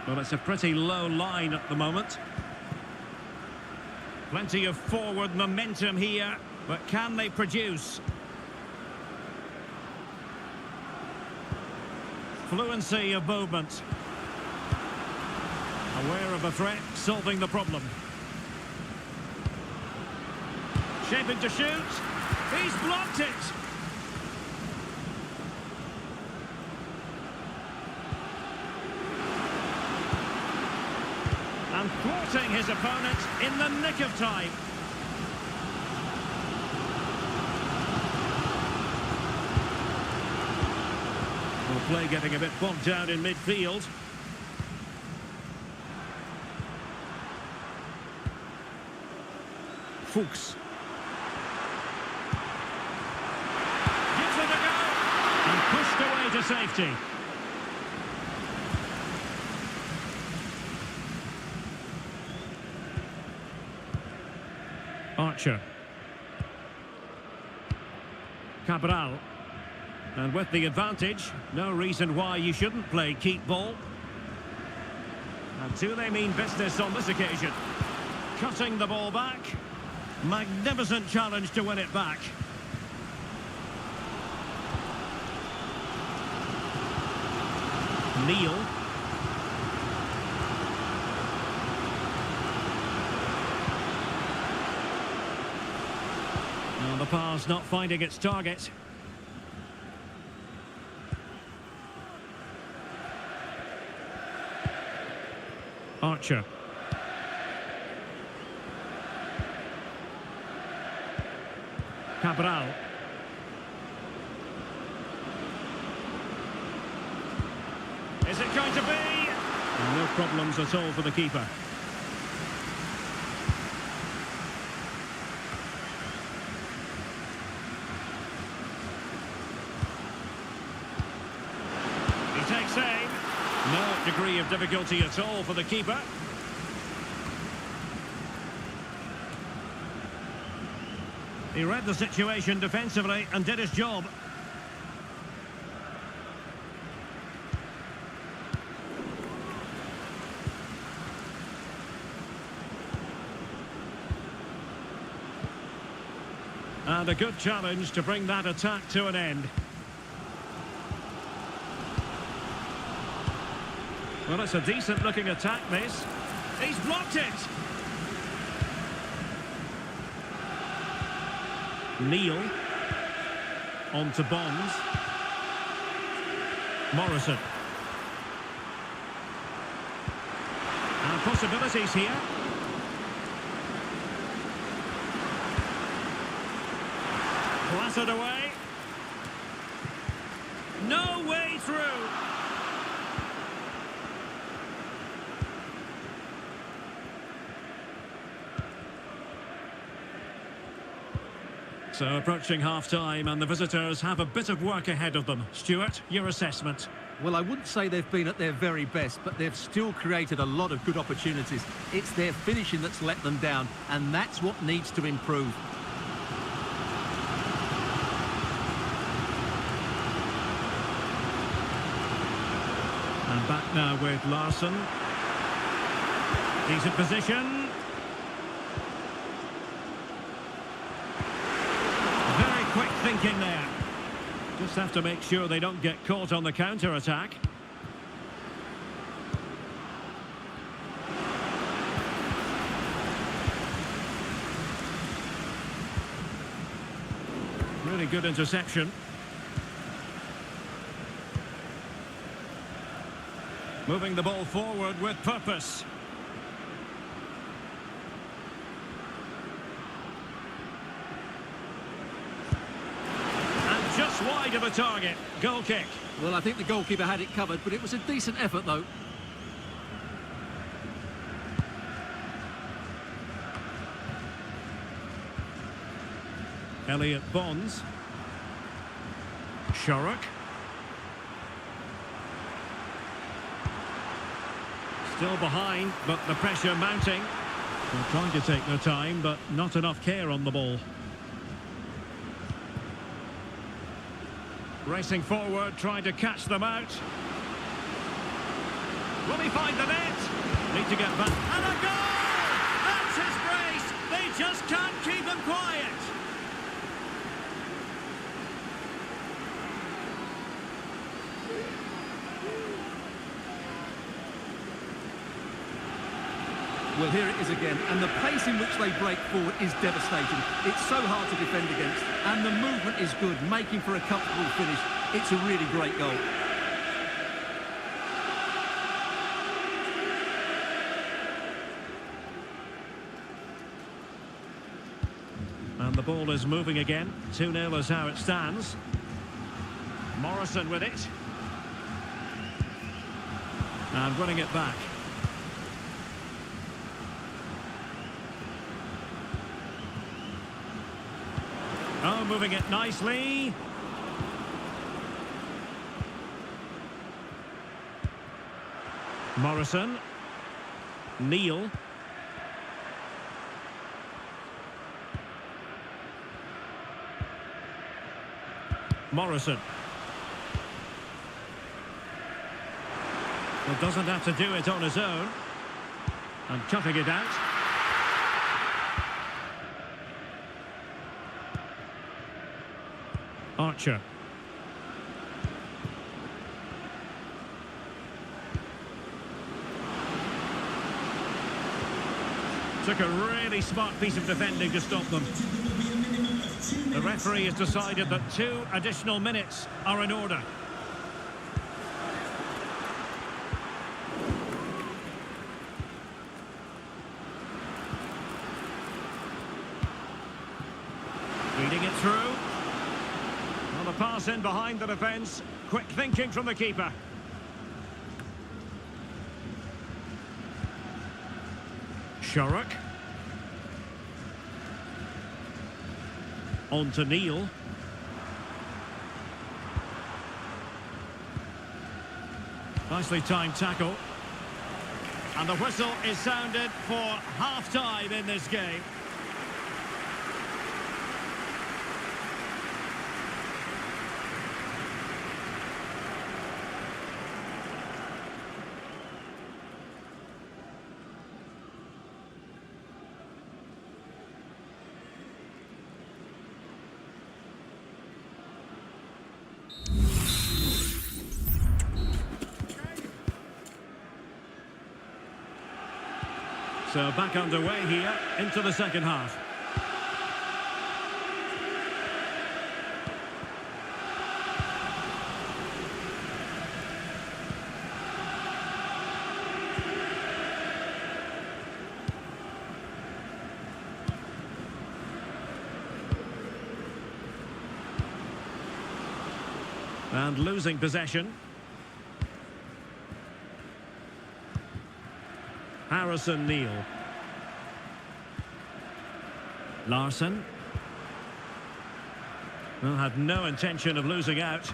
Well, it's a pretty low line at the moment. Plenty of forward momentum here, but can they produce? Fluency of movement. Aware of a threat, solving the problem. Shaping to shoot. He's blocked it. And thwarting his opponent in the nick of time. Well, play getting a bit bogged down in midfield. Fuchs. Gives it a go. And pushed away to safety. Archer. Cabral. And with the advantage, no reason why you shouldn't play keep ball. And do they mean business on this occasion? Cutting the ball back. Magnificent challenge to win it back. Neil. Now the pass not finding its target. Archer. Cabral. Is it going to be? No problems at all for the keeper. He takes aim. No degree of difficulty at all for the keeper. He read the situation defensively and did his job. And a good challenge to bring that attack to an end. Well, it's a decent-looking attack, this. He's blocked it! Neil. On to Bonds. Morrison. And possibilities here. Blasted away. No way through. So approaching half-time and the visitors have a bit of work ahead of them. Stuart, your assessment?
Well, I wouldn't say they've been at their very best, but they've still created a lot of good opportunities. It's their finishing that's let them down, and that's what needs to improve.
And back now with Larsson. Decent position. Very quick thinking there. Just have to make sure they don't get caught on the counter-attack. Really good interception. Moving the ball forward with purpose. And just wide of a target. Goal kick.
Well, I think the goalkeeper had it covered, but it was a decent effort, though.
Elliot Bonds. Shorrock. Still behind, but the pressure mounting. They're trying to take their time, but not enough care on the ball. Racing forward, trying to catch them out. Will he find the net? Need to get back. And a goal! That's his brace! They just can't keep him quiet!
Well, here it is again, and the pace in which they break forward is devastating. It's so hard to defend against, and the movement is good, making for a comfortable finish. It's a really great goal.
And the ball is moving again. 2-0 is how it stands. Morrison with it. And winning it back. Oh, moving it nicely. Morrison. Neil. Morrison. Well, doesn't have to do it on his own. And cutting it out. Archer. Took a really smart piece of defending to stop them. The referee has decided that 2 additional minutes are in order. Feeding it through. Well, the pass in behind the defence. Quick thinking from the keeper. Sharrock. On to Neil. Nicely timed tackle. And the whistle is sounded for half-time in this game. So back underway here into the second half. And losing possession. Harrison Neal. Larson. Well, had no intention of losing out.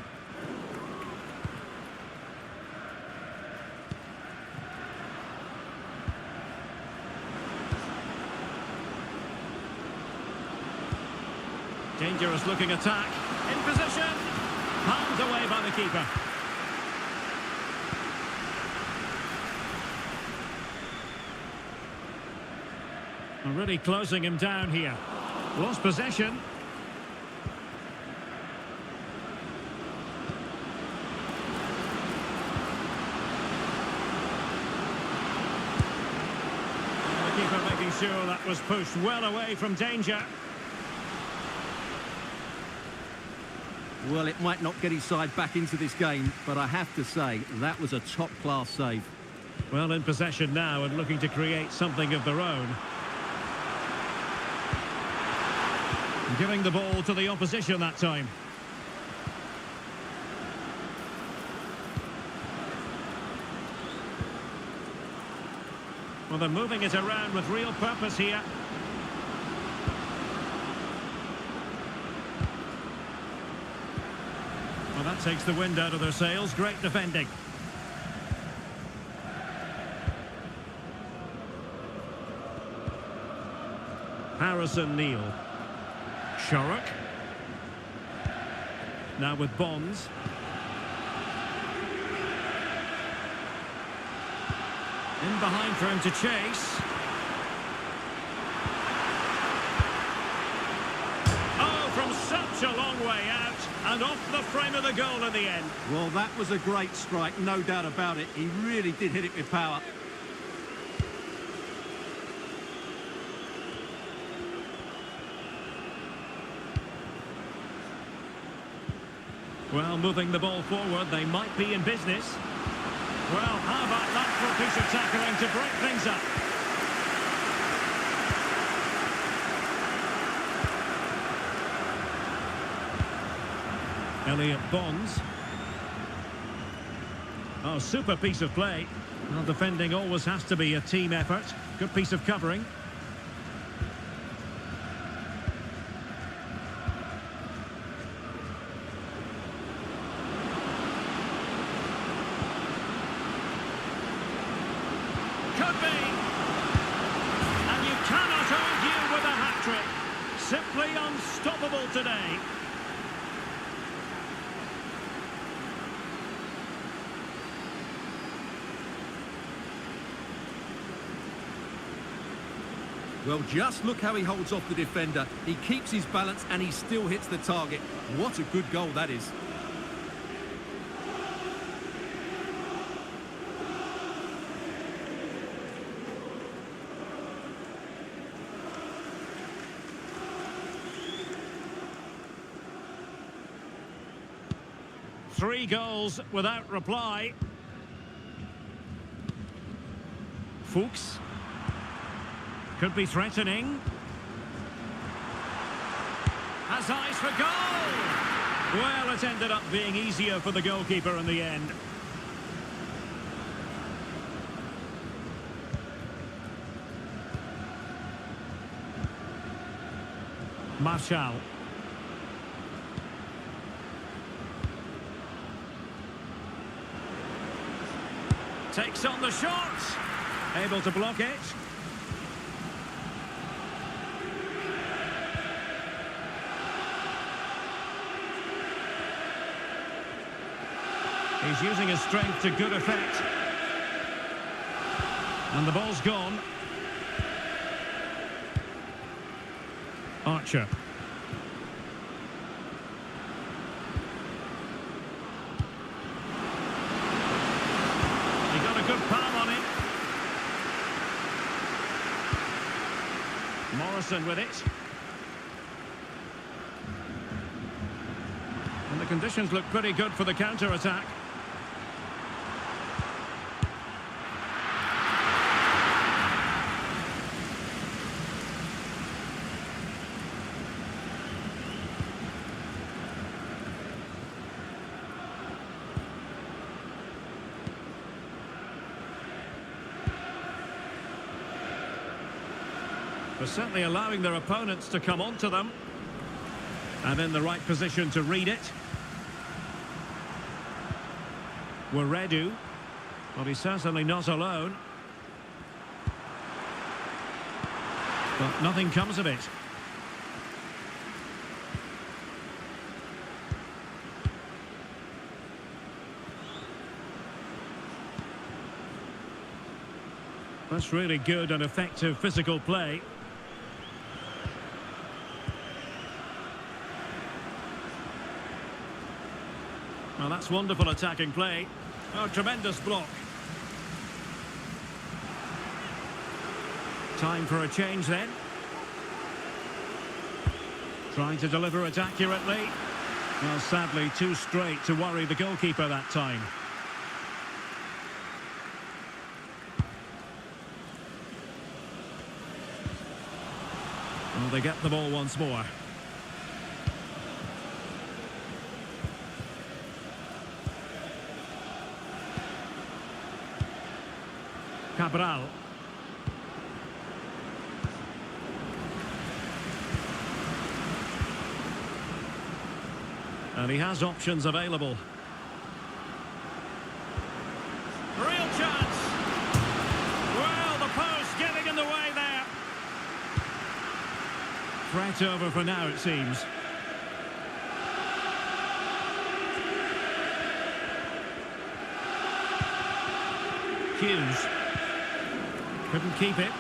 Dangerous looking attack. In position. Palmed away by the keeper. Really closing him down here. Lost possession. And the keeper making sure that was pushed well away from danger.
Well, it might not get his side back into this game, but I have to say, that was a top-class save.
Well, in possession now and looking to create something of their own. Giving the ball to the opposition that time. Well, they're moving it around with real purpose here. Well, that takes the wind out of their sails. Great defending. Harrison Neal. Sharrock. Now with Bonds. In behind for him to chase. Oh, from such a long way out and off the frame of the goal in the end.
Well, that was a great strike, no doubt about it. He really did hit it with power.
Well, moving the ball forward, they might be in business. Well, how about that for a piece of tackling to break things up? Elliot Bonds. Oh, super piece of play. Well, defending always has to be a team effort. Good piece of covering. could be. And you cannot argue with a hat-trick. Simply unstoppable today.
Well, just look how he holds off the defender. He keeps his balance and he still hits the target. What a good goal that is.
Three goals without reply. Fuchs. Could be threatening. Has eyes for goal! Well, it ended up being easier for the goalkeeper in the end. Martial. Takes on the shot. Able to block it. He's using his strength to good effect. And the ball's gone. Archer. He got a good palm on it. Morrison with it. And the conditions look pretty good for the counter-attack. They're certainly allowing their opponents to come onto them. And in the right position to read it. Weredu. Well, he's certainly not alone. But nothing comes of it. That's really good and effective physical play. Well, that's wonderful attacking play. Oh, tremendous block. Time for a change then. Trying to deliver it accurately. Well, sadly, too straight to worry the goalkeeper that time. Well, they get the ball once more. Cabral. And he has options available. Real chance. Well, the post getting in the way there. Threat over for now, it seems. Hughes. Couldn't keep it.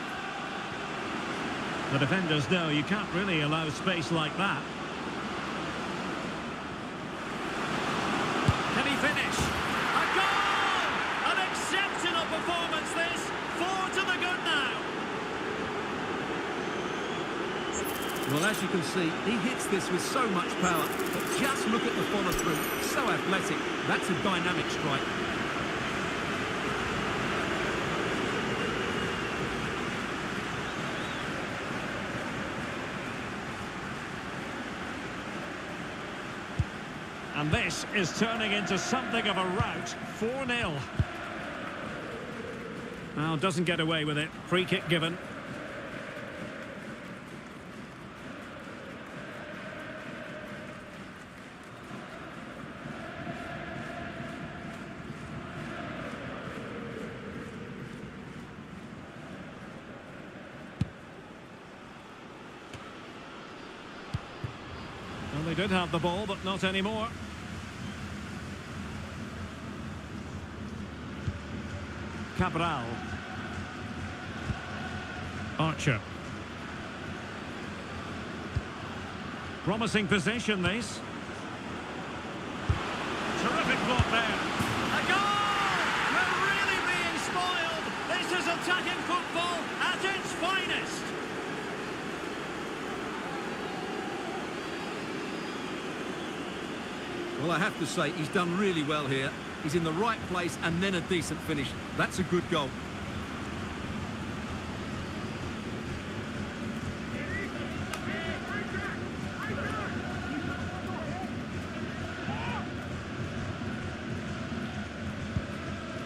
The defenders know you can't really allow space like that. Can he finish? A goal! An exceptional performance this. 4 to the good now.
Well, as you can see, he hits this with so much power. But just look at the follow-through. So athletic. That's a dynamic strike.
And this is turning into something of a rout. 4-0. Now, doesn't get away with it. Free kick given. he did have the ball, but not anymore. Cabral. Archer. Promising position, this. Terrific block there. A goal! We're really being spoiled. This is attacking football at its finest.
Well, I have to say, he's done really well here. He's in the right place and then a decent finish. That's a good goal.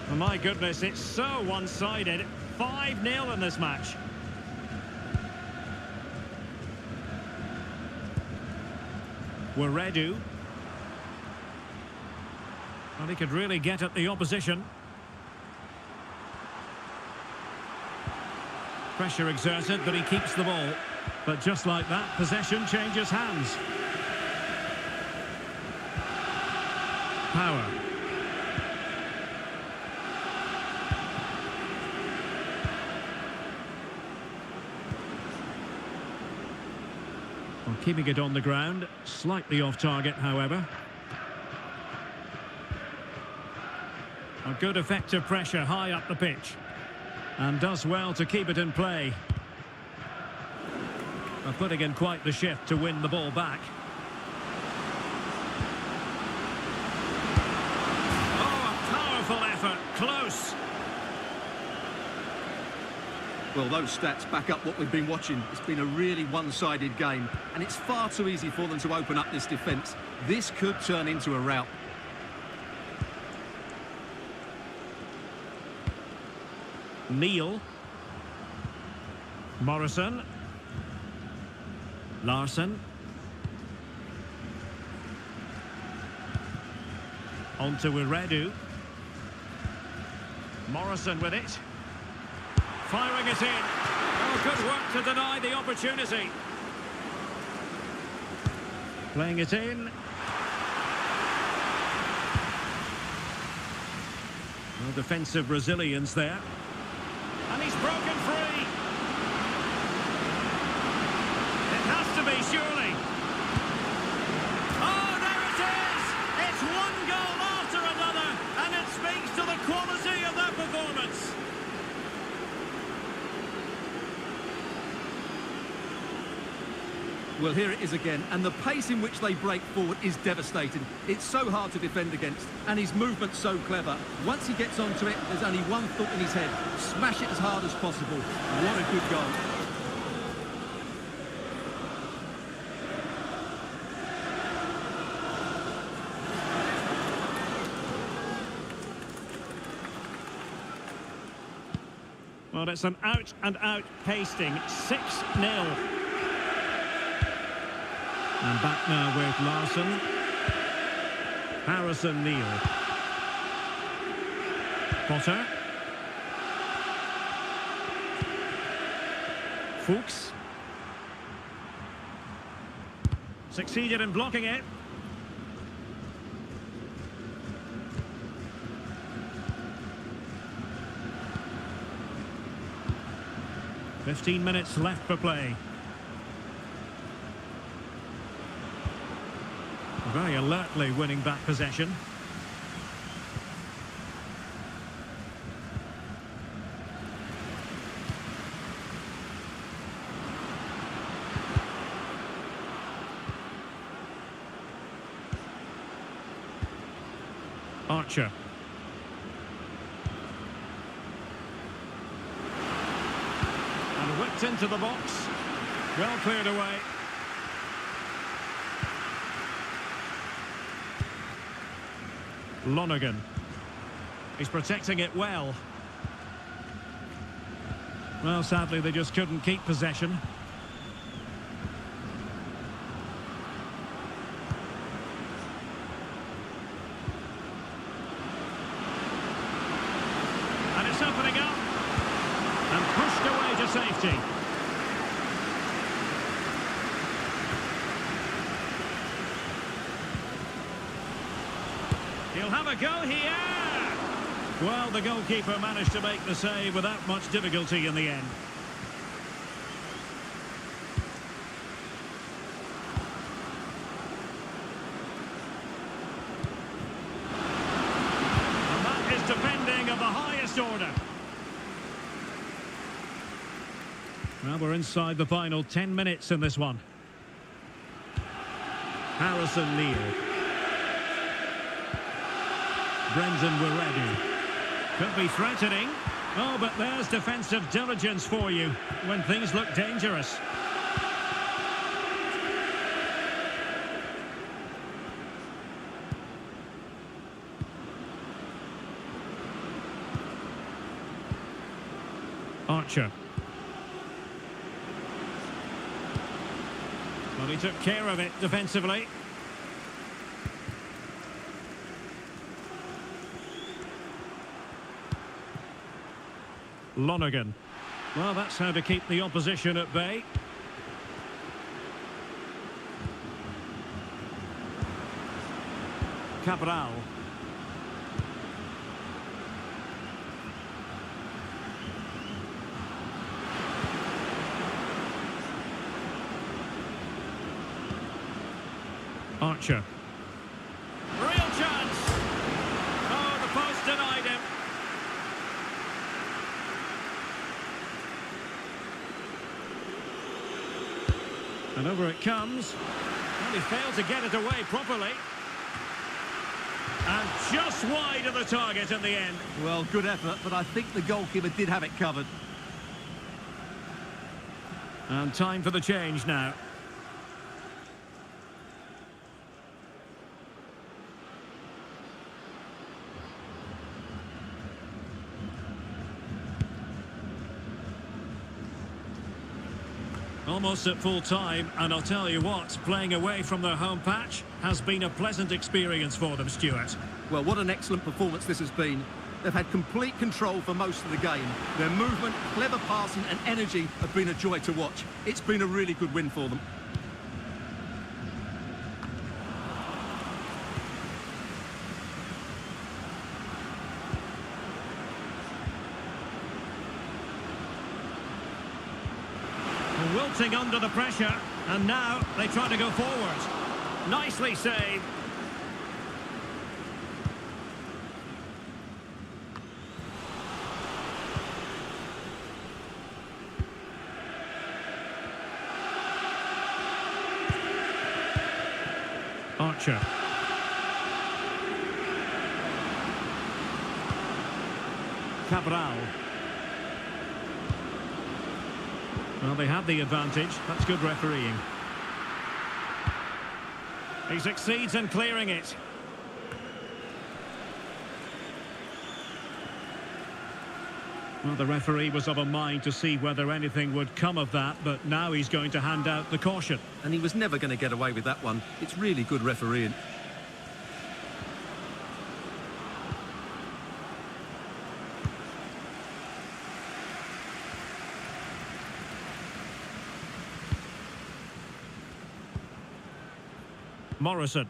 Oh, my goodness, it's so one-sided. 5-0 in this match. Warredu. Well, he could really get at the opposition. Pressure exerted, but he keeps the ball. But just like that, possession changes hands. Power. Well, keeping it on the ground, slightly off target, however. A good effective pressure high up the pitch. And does well to keep it in play. Well, putting in quite the shift to win the ball back. Oh, a powerful effort. Close.
Well, those stats back up what we've been watching. It's been a really one-sided game, and it's far too easy for them to open up this defence. This could turn into a rout.
Neil. Morrison. Larson. On to Warredu. Morrison with it. Firing it in. Oh, good work to deny the opportunity. Playing it in. No defensive resilience there. And he's broken free. It has to be, surely. Oh, there it is! It's one goal after another, and it speaks to the quality of their performance.
Well, here it is again, and the pace in which they break forward is devastating. It's so hard to defend against, and his movement's so clever. Once he gets onto it, there's only one thought in his head. Smash it as hard as possible. What a good goal.
Well, it's an out-and-out pasting. 6-0. And back now with Larson. Harrison Neal. Potter. Fuchs. Succeeded in blocking it. "15 minutes left for play. Very alertly winning back possession. Archer. And whipped into the box. Well cleared away. Lonergan. He's protecting it well. Well, sadly, they just couldn't keep possession. And it's opening up. And pushed away to safety. have a go here. Well, the goalkeeper managed to make the save without much difficulty in the end. And that is defending of the highest order. Well, we're inside the final 10 minutes in this one. Harrison Neal. Brendan Wiredu. Could be threatening. Oh, but there's defensive diligence for you when things look dangerous. Archer. Well, he took care of it defensively. Lonergan. Well, that's how to keep the opposition at bay. Cabral. Archer. Real chance. Oh, the post denied him. And over it comes. And he failed to get it away properly. And just wide of the target in the end.
Well, good effort, but I think the goalkeeper did have it covered.
And time for the change now. Almost at full time, and I'll tell you what, playing away from their home patch has been a pleasant experience for them, Stuart.
Well, what an excellent performance this has been. They've had complete control for most of the game. Their movement, clever passing and energy have been a joy to watch. It's been a really good win for them.
Wilting under the pressure, and now they try to go forward. Nicely saved. Archer. Cabral. Well, they had the advantage. That's good refereeing. He succeeds in clearing it. Well, the referee was of a mind to see whether anything would come of that, but now he's going to hand out the caution.
And he was never going to get away with that one. It's really good refereeing.
Morrison.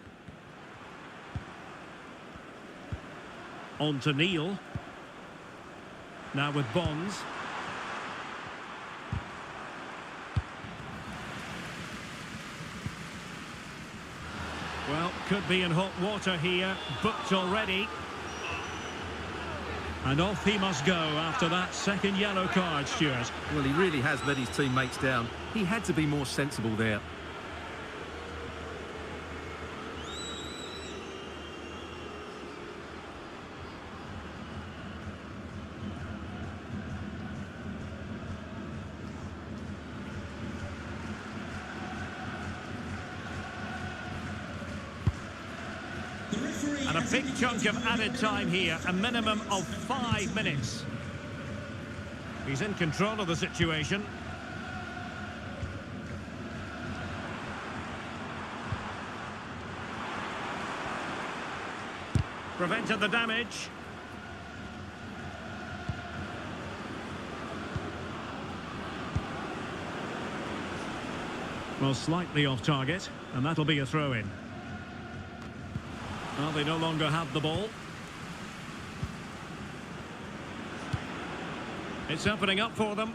On to Neal. Now with Bonds. Well, could be in hot water here. Booked already. And off he must go after that second yellow card, Stuart.
Well, he really has let his teammates down. He had to be more sensible there.
And a big chunk of added time here, a minimum of 5 minutes. He's in control of the situation. Prevented the damage. Well, slightly off target, and that'll be a throw-in. Well, they no longer have the ball. It's opening up for them.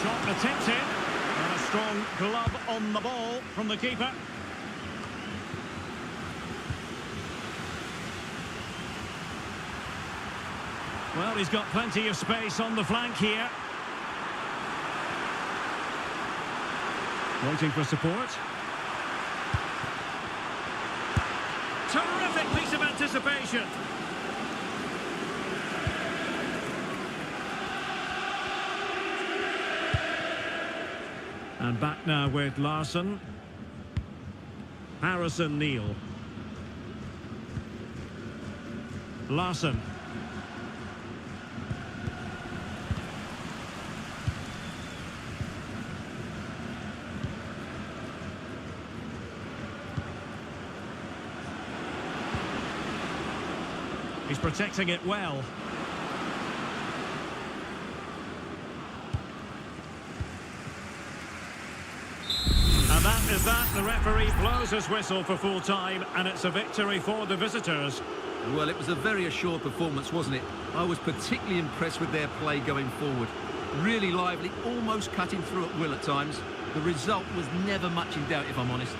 Shot attempted. And a strong glove on the ball from the keeper. Well, he's got plenty of space on the flank here. Waiting for support. Terrific piece of anticipation. And back now with Larsson. Harrison Neal. Larsson. He's protecting it well. And that is that. The referee blows his whistle for full time, and it's a victory for the visitors.
Well, it was a very assured performance, wasn't it? I was particularly impressed with their play going forward. Really lively, almost cutting through at will at times. The result was never much in doubt, if I'm honest.